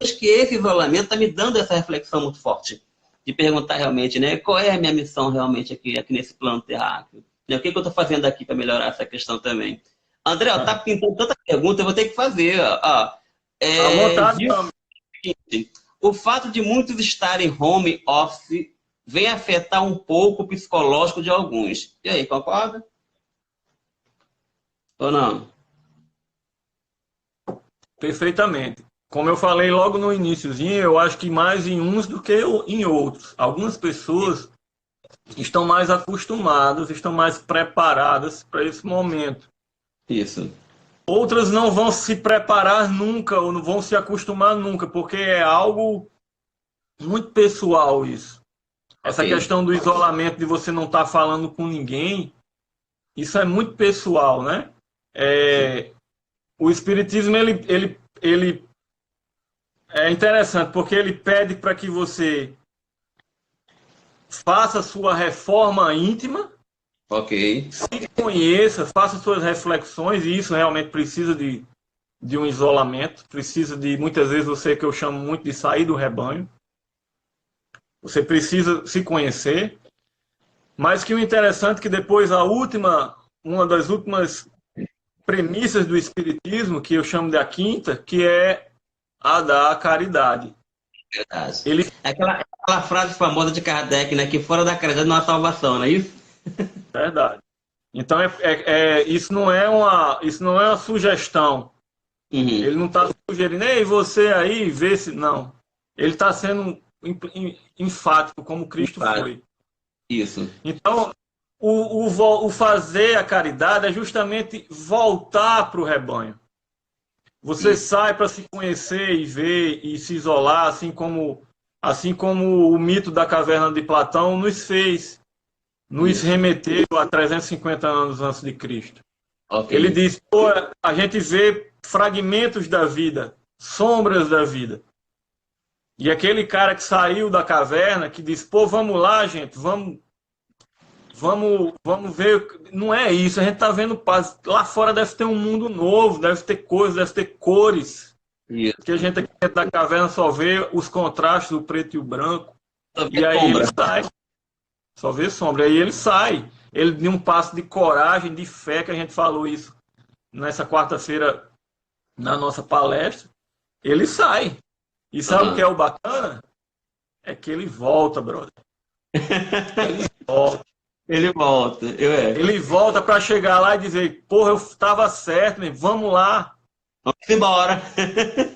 Acho que esse isolamento está me dando essa reflexão muito forte, de perguntar realmente, né? Qual é a minha missão realmente aqui nesse plano terráqueo? Né? O que que eu estou fazendo aqui para melhorar essa questão também? André, ó, tá pintando tanta pergunta, eu vou ter que fazer. Ó. à vontade, Diz o seguinte, o fato de muitos estarem home office vem afetar um pouco o psicológico de alguns. E aí, concorda? Ou não? perfeitamente. Como eu falei logo no iniciozinho, eu acho que mais em uns do que em outros. Algumas pessoas estão mais acostumadas, estão mais preparadas para esse momento. Isso. Outras não vão se preparar nunca ou não vão se acostumar nunca, porque é algo muito pessoal isso. Essa Ok. questão do isolamento, de você não estar falando com ninguém, isso é muito pessoal, né? O espiritismo ele é interessante porque ele pede para que você faça a sua reforma íntima, Ok. se conheça, faça suas reflexões, e isso realmente precisa de um isolamento, precisa de, muitas vezes, você que eu chamo muito de sair do rebanho. Você precisa se conhecer. Mas que o interessante é que depois uma das últimas premissas do Espiritismo, que eu chamo de a quinta, que é a da caridade. Verdade. Ele... Aquela frase famosa de Kardec, né? Que fora da caridade não há salvação, não é isso? Verdade. Então, isso não é uma sugestão. Uhum. Ele não está sugerindo, ei, você aí, vê se... Não. Ele está sendo enfático, como Cristo foi. Isso. Então, o fazer a caridade é justamente voltar para o rebanho. Você sai para se conhecer e ver e se isolar, assim como o mito da caverna de Platão nos fez, nos remeteu a 350 anos antes de Cristo. Okay. Ele diz, pô, a gente vê fragmentos da vida, sombras da vida. E aquele cara que saiu da caverna, que diz, pô, vamos lá, gente, vamos ver. Não é isso, a gente está vendo paz. Lá fora deve ter um mundo novo, deve ter coisas, deve ter cores. Isso. Que a gente aqui dentro da caverna só vê os contrastes do preto e o branco. E aí ele sai. Só vê sombra. Aí ele sai. Ele deu um passo de coragem, de fé, que a gente falou isso nessa quarta-feira na nossa palestra. Ele sai. E sabe o que é o bacana? É que ele volta, brother. Ele volta. Ele volta para chegar lá e dizer, porra, eu estava certo, né? Vamos lá. Vamos embora.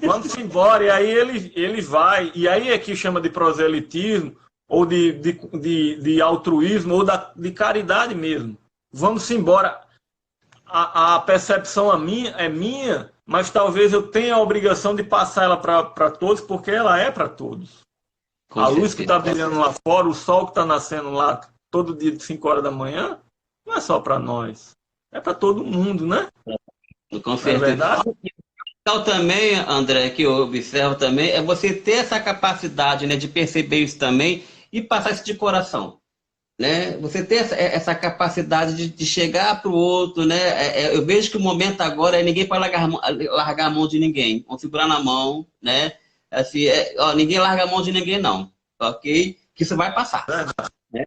Vamos embora. E aí ele vai. E aí é que chama de proselitismo, ou de altruísmo, ou de caridade mesmo. Vamos embora. A percepção é minha, mas talvez eu tenha a obrigação de passar ela para todos, porque ela é para todos. A luz que está brilhando lá fora, o sol que está nascendo lá todo dia de 5 horas da manhã, não é só para nós. É para todo mundo, né? Com certeza. É verdade? Então, também, André, que eu observo também, é você ter essa capacidade, né, de perceber isso também e passar isso de coração. Né? Você ter essa capacidade de chegar para o outro, né? Eu vejo que o momento agora é ninguém para largar a mão de ninguém. Vamos segurar na mão, né? Assim, ninguém larga a mão de ninguém, não. Ok? Que isso vai passar. Né?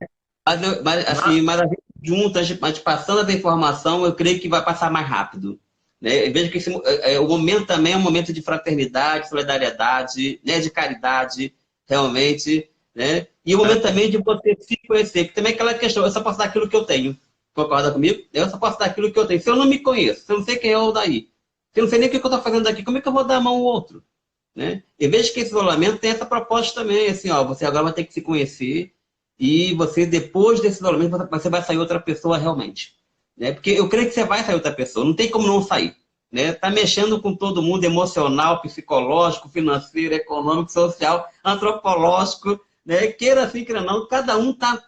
Mas a gente junto, a gente passando essa informação, eu creio que vai passar mais rápido. Né? Eu vejo que o momento também é um momento de fraternidade, solidariedade, né? De caridade, realmente. Né? E o momento também de você se conhecer, que também é aquela questão, eu só posso dar aquilo que eu tenho. Concorda comigo? Eu só posso dar aquilo que eu tenho. Se eu não me conheço, se eu não sei quem é o daí, se eu não sei nem o que eu estou fazendo aqui, como é que eu vou dar a mão ao outro? Né? E veja que esse isolamento tem essa proposta também, assim, ó, você agora vai ter que se conhecer e você, depois desse isolamento, você vai sair outra pessoa realmente. Né? Porque eu creio que você vai sair outra pessoa, não tem como não sair. Né? Tá mexendo com todo mundo, emocional, psicológico, financeiro, econômico, social, antropológico, né? Queira assim, queira não, cada um tá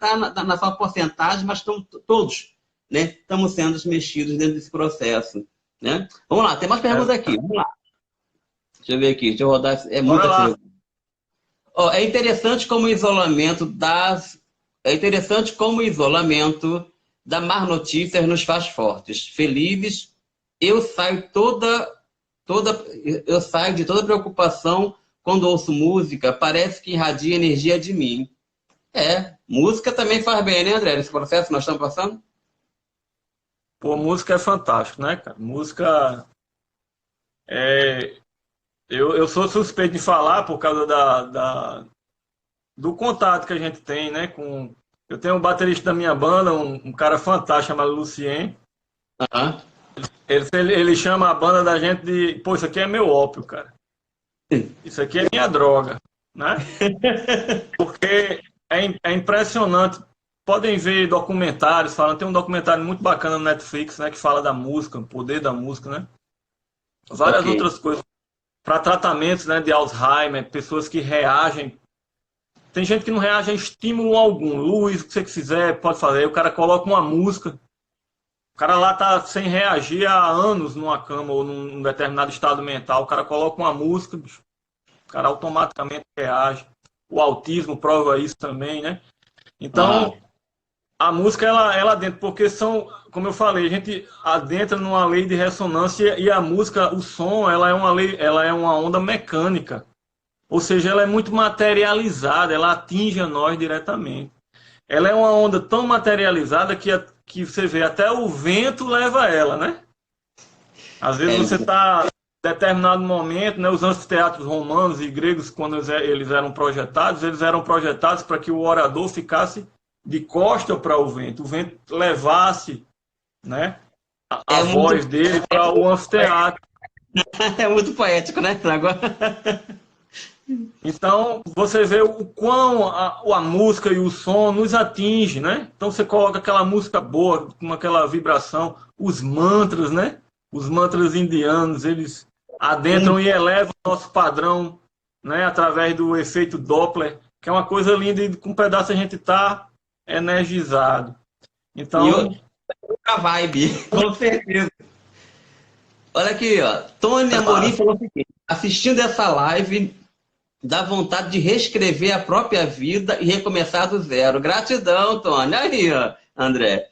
na sua porcentagem, mas todos, né? Estamos sendo mexidos dentro desse processo. Né? Vamos lá, tem mais perguntas aqui, vamos lá. Deixa eu ver aqui, deixa eu rodar. É muita pergunta. É interessante como o isolamento da más notícias nos faz fortes, felizes. Eu saio de toda preocupação quando ouço música, parece que irradia energia de mim. Música também faz bem, né, André? Nesse processo que nós estamos passando? Pô, música é fantástico, né, cara? Música Eu sou suspeito de falar por causa do contato que a gente tem, né? Eu tenho um baterista da minha banda, um cara fantástico chamado Lucien. Ele chama a banda da gente de... Pô, isso aqui é meu ópio, cara. Isso aqui é minha droga, né? Porque é impressionante. Podem ver documentários falando. Tem um documentário muito bacana no Netflix, né? Que fala da música, o poder da música, né? Várias outras coisas. Para tratamentos, né, de Alzheimer, pessoas que reagem. Tem gente que não reage a estímulo algum. Luiz, o que você quiser, pode fazer. O cara coloca uma música. O cara lá tá sem reagir há anos numa cama ou num determinado estado mental. O cara coloca uma música, bicho. O cara automaticamente reage. O autismo prova isso também, né? Então, a música, ela dentro, porque como eu falei, a gente adentra numa lei de ressonância e a música, o som, ela é uma onda mecânica. ou seja, ela é muito materializada, ela atinge a nós diretamente. Ela é uma onda tão materializada que você vê, até o vento leva ela, né? Às vezes você está em determinado momento, né, os anfiteatros romanos e gregos, quando eles eram projetados para que o orador ficasse de costa para o vento levasse, né, a voz dele para o anfiteatro. É muito poético, né? Agora... Então, você vê o quão a música e o som nos atinge, né? Então, você coloca aquela música boa, com aquela vibração, os mantras, né? Os mantras indianos, eles adentram e elevam o nosso padrão, né? Através do efeito Doppler, que é uma coisa linda e com um pedaço a gente está energizado. Então... a vibe, com certeza. Olha aqui, ó. Tony Amorim falou o seguinte: assistindo essa live, dá vontade de reescrever a própria vida e recomeçar do zero. Gratidão, Tony. Aí, ó, André.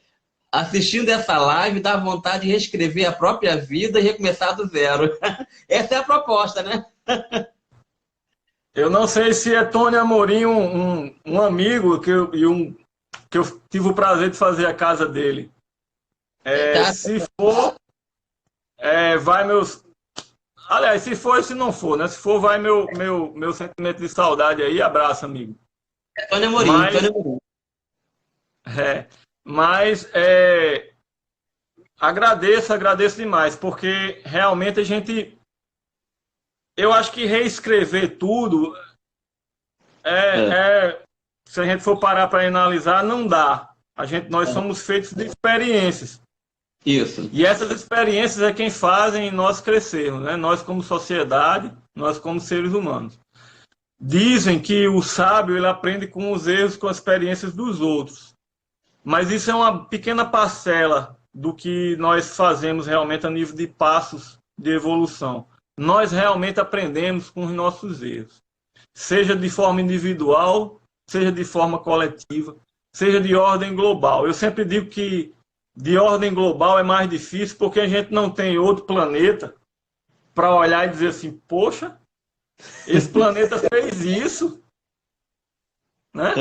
Assistindo essa live, dá vontade de reescrever a própria vida e recomeçar do zero. Essa é a proposta, né? Eu não sei se é Tony Amorim um amigo que eu tive o prazer de fazer a casa dele. Se for, vai meus... Aliás, se for e se não for, né? Se for, vai meu sentimento de saudade aí. Abraço, amigo. Tony Amorim, Tony Amorim. Mas agradeço demais, porque realmente a gente... Eu acho que reescrever tudo, se a gente for parar para analisar, não dá. Nós somos feitos de experiências. Isso. E essas experiências é quem fazem nós crescermos, né? Nós como sociedade, nós como seres humanos. Dizem que o sábio ele aprende com os erros, com as experiências dos outros. Mas isso é uma pequena parcela do que nós fazemos realmente a nível de passos de evolução. Nós realmente aprendemos com os nossos erros. Seja de forma individual, seja de forma coletiva, seja de ordem global. Eu sempre digo que de ordem global é mais difícil porque a gente não tem outro planeta para olhar e dizer assim, poxa, esse planeta fez isso, né?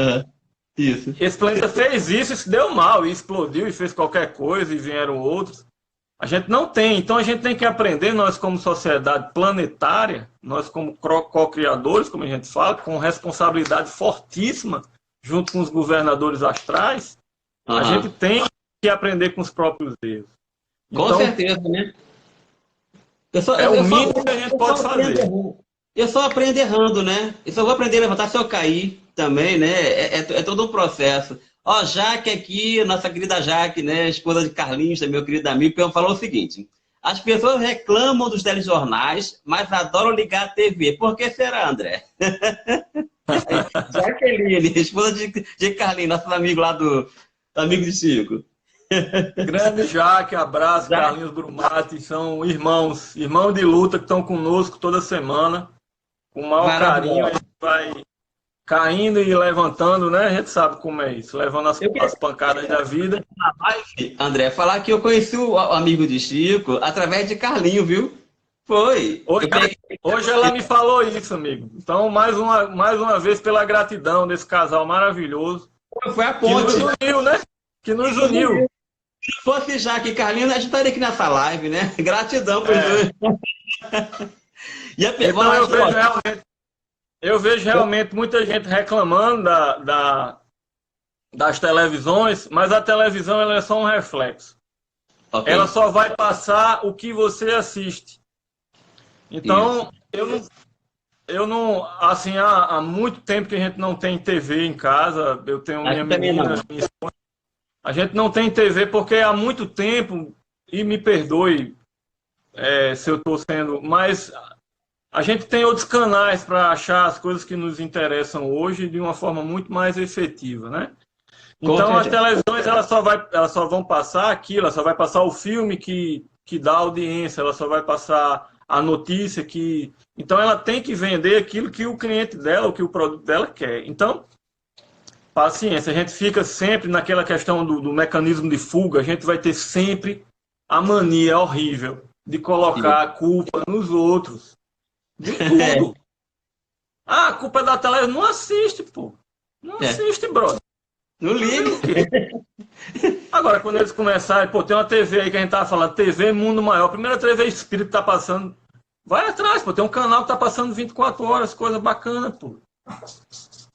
Isso. Esse planeta fez isso e se deu mal, e explodiu e fez qualquer coisa e vieram outros. A gente não tem, então a gente tem que aprender, nós como sociedade planetária, nós como co-criadores, como a gente fala, com responsabilidade fortíssima, junto com os governadores astrais, a gente tem que aprender com os próprios erros. Com certeza, né? O mínimo que a gente pode fazer. Eu só aprendo errando, né? Eu só vou aprender a levantar se eu cair também, né? É todo um processo. Ó, Jaque aqui, nossa querida Jaque, né? Esposa de Carlinhos, meu querido amigo, que falou o seguinte: as pessoas reclamam dos telejornais, mas adoram ligar a TV. Por que será, André? Jaqueline, esposa de Carlinhos, nosso amigo lá do amigo de Chico. Grande Jaque, abraço, Carlinhos Brumati, são irmãos de luta que estão conosco toda semana. Com o maior carinho, a gente vai caindo e levantando, né? A gente sabe como é isso, levando as pancadas da vida. André, falar que eu conheci o amigo de Chico através de Carlinho, viu? Foi. Hoje ela me falou isso, amigo. Então, mais uma vez, pela gratidão desse casal maravilhoso. Foi a ponte. Que nos uniu, né? Que nos uniu. Se fosse Jaque e Carlinho, a gente estaria aqui nessa live, né? Gratidão para os dois. Então, eu vejo realmente muita gente reclamando das televisões, mas a televisão ela é só um reflexo. Okay. Ela só vai passar o que você assiste. Então, eu não, assim, há muito tempo que a gente não tem TV em casa. Eu tenho minha menina, minha esposa. A gente não tem TV porque há muito tempo, e me perdoe se eu estou sendo, mas a gente tem outros canais para achar as coisas que nos interessam hoje de uma forma muito mais efetiva, né? Então as televisões elas só vão passar aquilo, ela só vai passar o filme que dá audiência, ela só vai passar a notícia que... Então ela tem que vender aquilo que o cliente dela, o que o produto dela quer. Então, paciência, a gente fica sempre naquela questão do mecanismo de fuga, a gente vai ter sempre a mania horrível de colocar a culpa nos outros. De tudo. Ah, a culpa é da televisão. Não assiste, pô. Não assiste, brother. Não liga. Agora, quando eles começarem, pô, tem uma TV aí que a gente tava falando, TV Mundo Maior, a primeira TV Espírita tá passando, vai atrás, pô, tem um canal que tá passando 24 horas, coisa bacana, pô.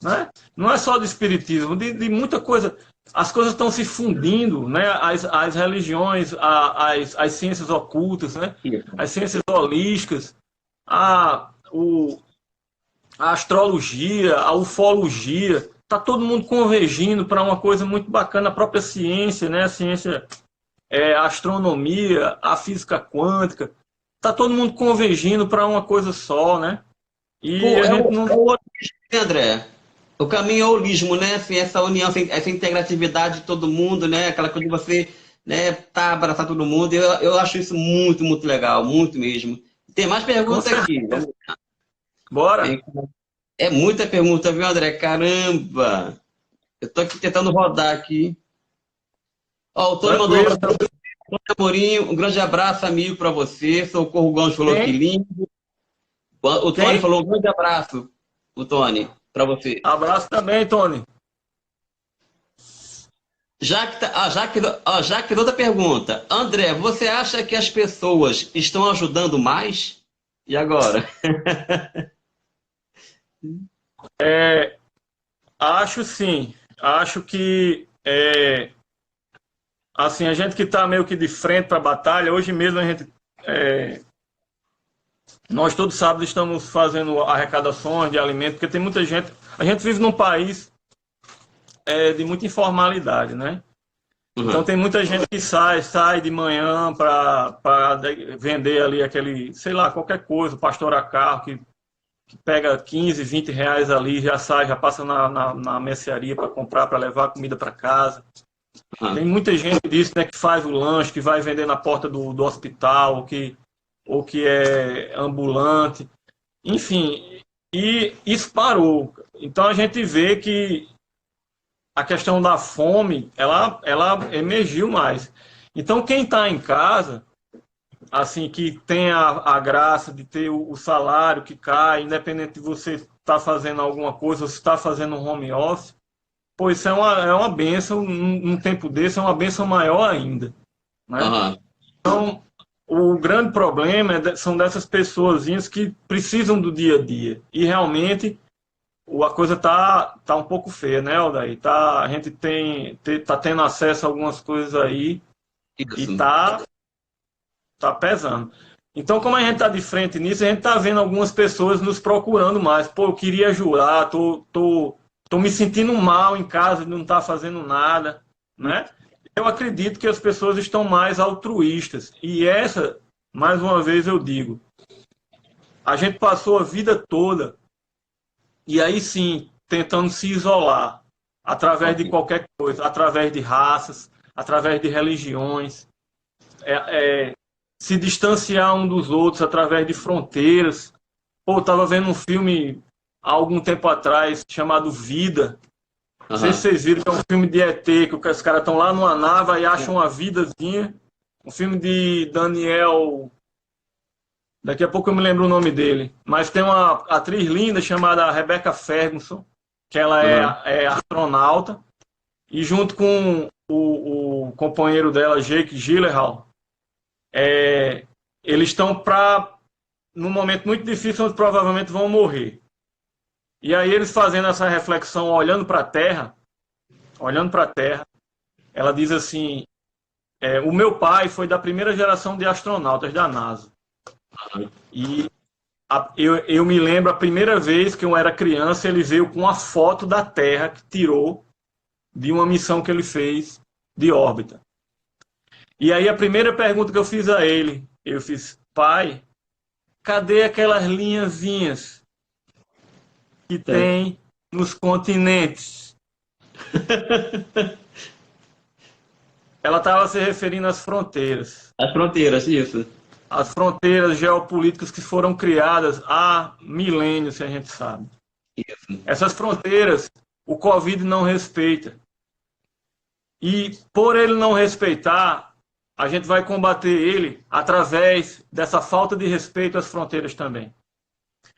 Né? Não é só de espiritismo, de muita coisa. As coisas estão se fundindo, né? As religiões, as ciências ocultas, né? As ciências holísticas, a astrologia, a ufologia, está todo mundo convergindo para uma coisa muito bacana, a própria ciência, né? A ciência, a astronomia, a física quântica, está todo mundo convergindo para uma coisa só, né? E Pô, a gente não... o holismo, né, André? O caminho é o holismo, né? Assim, essa união, essa integratividade de todo mundo, né? Aquela coisa de você, né, tá, abraçar todo mundo. Eu acho isso muito, muito legal, muito mesmo. Tem mais Com perguntas certeza. aqui. Vamos lá. Bora! É muita pergunta, viu, André? Caramba! Eu tô aqui tentando rodar aqui. Ó, o Tony mandou um Tranquilo. abraço. Tony Amorim, um grande abraço, amigo, para você. Socorro Gomes falou que lindo. O Tony Quem? falou um grande abraço, o Tony, para você. Abraço também, Tony. Já que outra pergunta. André, você acha que as pessoas estão ajudando mais? E agora? Acho sim. Acho que assim, a gente que está meio que de frente para a batalha, hoje mesmo nós todos sábados estamos fazendo arrecadações de alimentos, porque tem muita gente. A gente vive num país de muita informalidade, né? Então tem muita gente que sai de manhã para vender ali aquele, sei lá, qualquer coisa, pastorar carro, que pega 15, 20 reais ali, já sai, já passa na mercearia para comprar, para levar comida para casa. Tem muita gente disso, né, que faz o lanche, que vai vender na porta do hospital, ou que é ambulante. Enfim, e isso parou. Então a gente vê que a questão da fome, ela emergiu mais. Então quem está em casa, assim, que tem a graça de ter o salário que cai, independente de você estar fazendo alguma coisa, ou se está fazendo um home office, pois isso é uma bênção, num tempo desse, é uma bênção maior ainda. Né? Então, o grande problema são dessas pessoas que precisam do dia a dia. E realmente a coisa tá um pouco feia, né, Aldair? A gente tá tendo acesso a algumas coisas aí e tá pesando. Então, como a gente tá de frente nisso, a gente tá vendo algumas pessoas nos procurando mais. Pô, eu queria ajudar, tô me sentindo mal em casa de não estar fazendo nada, né? Eu acredito que as pessoas estão mais altruístas. E mais uma vez eu digo, a gente passou a vida toda, e aí sim, tentando se isolar, através de qualquer coisa, através de raças, através de religiões, se distanciar um dos outros através de fronteiras. Pô, eu estava vendo um filme há algum tempo atrás, chamado Vida. Não sei se vocês viram, que é um filme de ET, que os caras estão lá numa nave e acham uma vidazinha. Um filme de Daniel... Daqui a pouco eu me lembro o nome dele. Mas tem uma atriz linda chamada Rebecca Ferguson, que ela é astronauta. E junto com o companheiro dela, Jake Gyllenhaal, eles estão num momento muito difícil, onde provavelmente vão morrer. E aí eles fazendo essa reflexão, olhando para a Terra, ela diz assim, o meu pai foi da primeira geração de astronautas da NASA. E eu me lembro a primeira vez que eu era criança, ele veio com uma foto da Terra que tirou de uma missão que ele fez de órbita. E aí a primeira pergunta que eu fiz a ele, eu fiz, pai, cadê aquelas linhazinhas que tem nos continentes? Ela estava se referindo às fronteiras. As fronteiras, isso. As fronteiras geopolíticas que foram criadas há milênios, se a gente sabe. Isso. Essas fronteiras, o Covid não respeita. E por ele não respeitar, a gente vai combater ele através dessa falta de respeito às fronteiras também.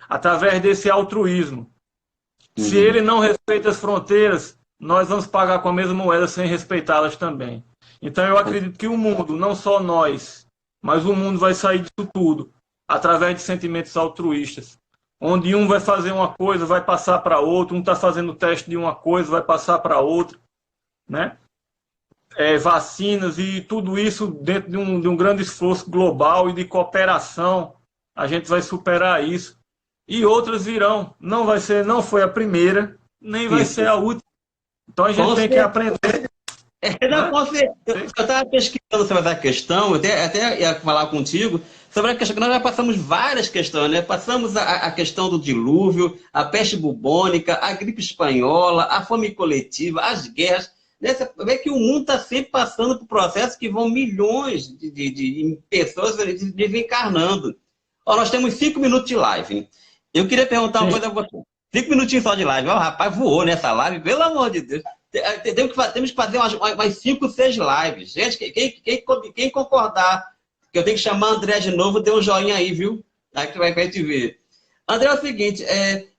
através desse altruísmo. Se ele não respeita as fronteiras, nós vamos pagar com a mesma moeda sem respeitá-las também. Então eu acredito que o mundo, não só nós, mas o mundo vai sair disso tudo através de sentimentos altruístas, onde um vai fazer uma coisa, vai passar para outro, um está fazendo o teste de uma coisa, vai passar para outra, né? Vacinas e tudo isso dentro de um grande esforço global e de cooperação, a gente vai superar isso. E outras virão. Não foi a primeira, nem vai ser a última. Então a gente tem que aprender. Eu estava pesquisando sobre essa questão, até ia falar contigo, sobre a questão que nós já passamos várias questões, né? Passamos a questão do dilúvio, a peste bubônica, a gripe espanhola, a fome coletiva, as guerras. Né? Você vê que o mundo está sempre passando por processos que vão milhões de pessoas desencarnando. Ó, nós temos 5 minutos de live. Eu queria perguntar uma coisa a você. 5 minutinhos só de live. Ó, o rapaz voou nessa live, pelo amor de Deus. Temos que fazer umas 5, 6 lives. Gente, quem concordar que eu tenho que chamar André de novo, dê um joinha aí, viu? Aí que vai pra gente ver. André, é o seguinte,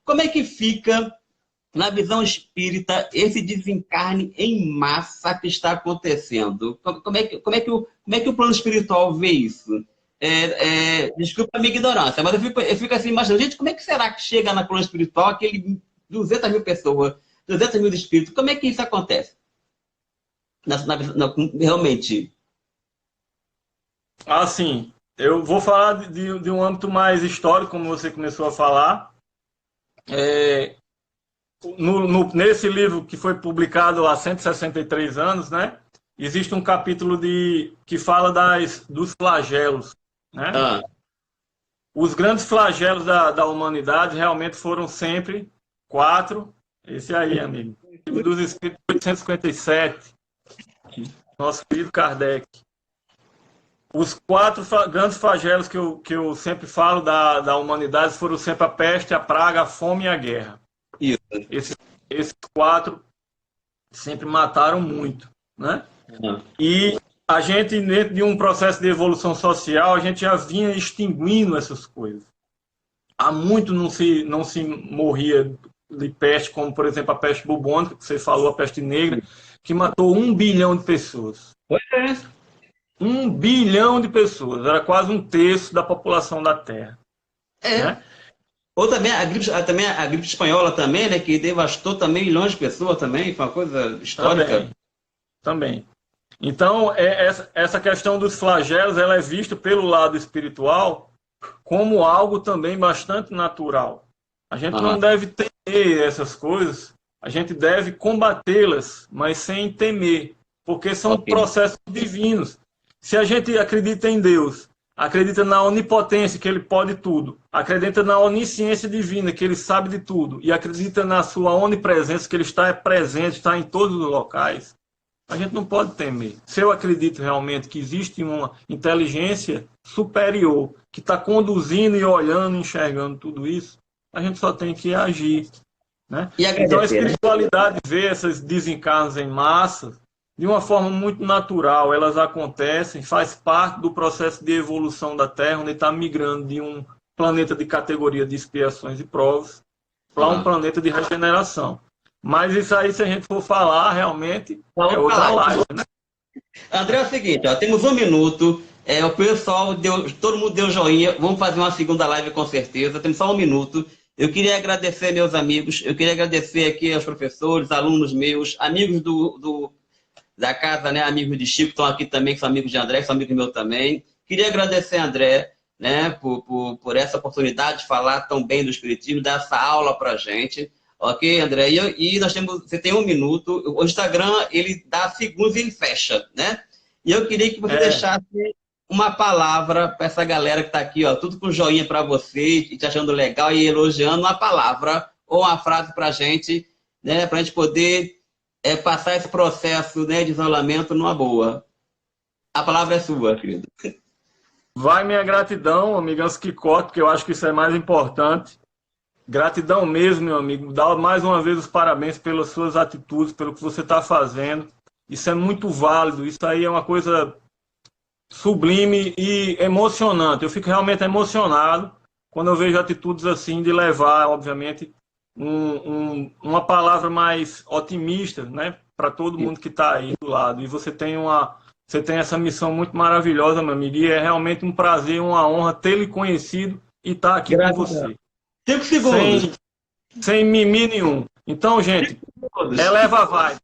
como é que fica, na visão espírita, esse desencarne em massa que está acontecendo? Como é que o plano espiritual vê isso? Desculpa a minha ignorância, mas eu fico assim imaginando, gente, como é que será que chega na plano espiritual aquele 200 mil pessoas, 200 mil espíritos? Como é que isso acontece? Realmente. Assim, eu vou falar de um âmbito mais histórico, como você começou a falar. Nesse livro que foi publicado há 163 anos, né, existe um capítulo que fala dos flagelos. Né? Os grandes flagelos da humanidade realmente foram sempre 4. Esse aí, amigo. Livro dos Espíritos 857. Nosso querido Kardec. Os 4 grandes flagelos que eu sempre falo da humanidade foram sempre a peste, a praga, a fome e a guerra. Isso. Esses 4 sempre mataram muito. Né? E a gente, dentro de um processo de evolução social, a gente já vinha extinguindo essas coisas. Há muito não se morria de peste, como, por exemplo, a peste bubônica, que você falou, a peste negra, que matou 1 bilhão de pessoas. Pois é. 1 bilhão de pessoas. Era quase 1/3 da população da Terra. Né? Ou também a gripe espanhola também, né, que devastou também milhões de pessoas também, foi uma coisa histórica. Também. Então, essa questão dos flagelos, ela é vista pelo lado espiritual como algo também bastante natural. A gente não deve temer essas coisas, a gente deve combatê-las, mas sem temer, porque são processos divinos. Se a gente acredita em Deus, acredita na onipotência, que Ele pode tudo, acredita na onisciência divina, que Ele sabe de tudo, e acredita na sua onipresença, que Ele está presente, está em todos os locais, a gente não pode temer. Se eu acredito realmente que existe uma inteligência superior que está conduzindo e olhando, enxergando tudo isso, a gente só tem que agir. Né? Então a espiritualidade vê esses desencarnos em massa de uma forma muito natural. Elas acontecem, faz parte do processo de evolução da Terra, onde está migrando de um planeta de categoria de expiações e provas para um planeta de regeneração. Mas isso aí, se a gente for falar, realmente é outra live, né? André, é o seguinte, ó, temos 1 minuto, o pessoal, todo mundo deu joinha, vamos fazer uma segunda live com certeza, temos só 1 minuto. Eu queria agradecer meus amigos, eu queria agradecer aqui aos professores, alunos meus, amigos da casa, né, amigos de Chico, estão aqui também, que são amigos de André, que são amigos meus também. Queria agradecer a André, né, por essa oportunidade de falar tão bem do Espiritismo, dar essa aula pra gente. Ok, André? E você tem 1 minuto. O Instagram, ele dá segundos e ele fecha, né? E eu queria que você deixasse uma palavra para essa galera que está aqui, ó, tudo com joinha para você, e te achando legal e elogiando, uma palavra ou uma frase para a gente, né? Para a gente poder passar esse processo, né, de isolamento numa boa. A palavra é sua, querido. Vai minha gratidão, amigão Kikó, porque eu acho que isso é mais importante. Gratidão mesmo, meu amigo. Dá mais uma vez os parabéns pelas suas atitudes, pelo que você está fazendo. Isso é muito válido. Isso aí é uma coisa sublime e emocionante. Eu fico realmente emocionado quando eu vejo atitudes assim de levar, obviamente, uma palavra mais otimista, né, para todo mundo que está aí do lado. E você tem essa missão muito maravilhosa, meu amigo, e é realmente um prazer, uma honra ter lhe conhecido e estar aqui com você. 5 segundos. Sem mimimi nenhum. Então, gente, eleva a vibe.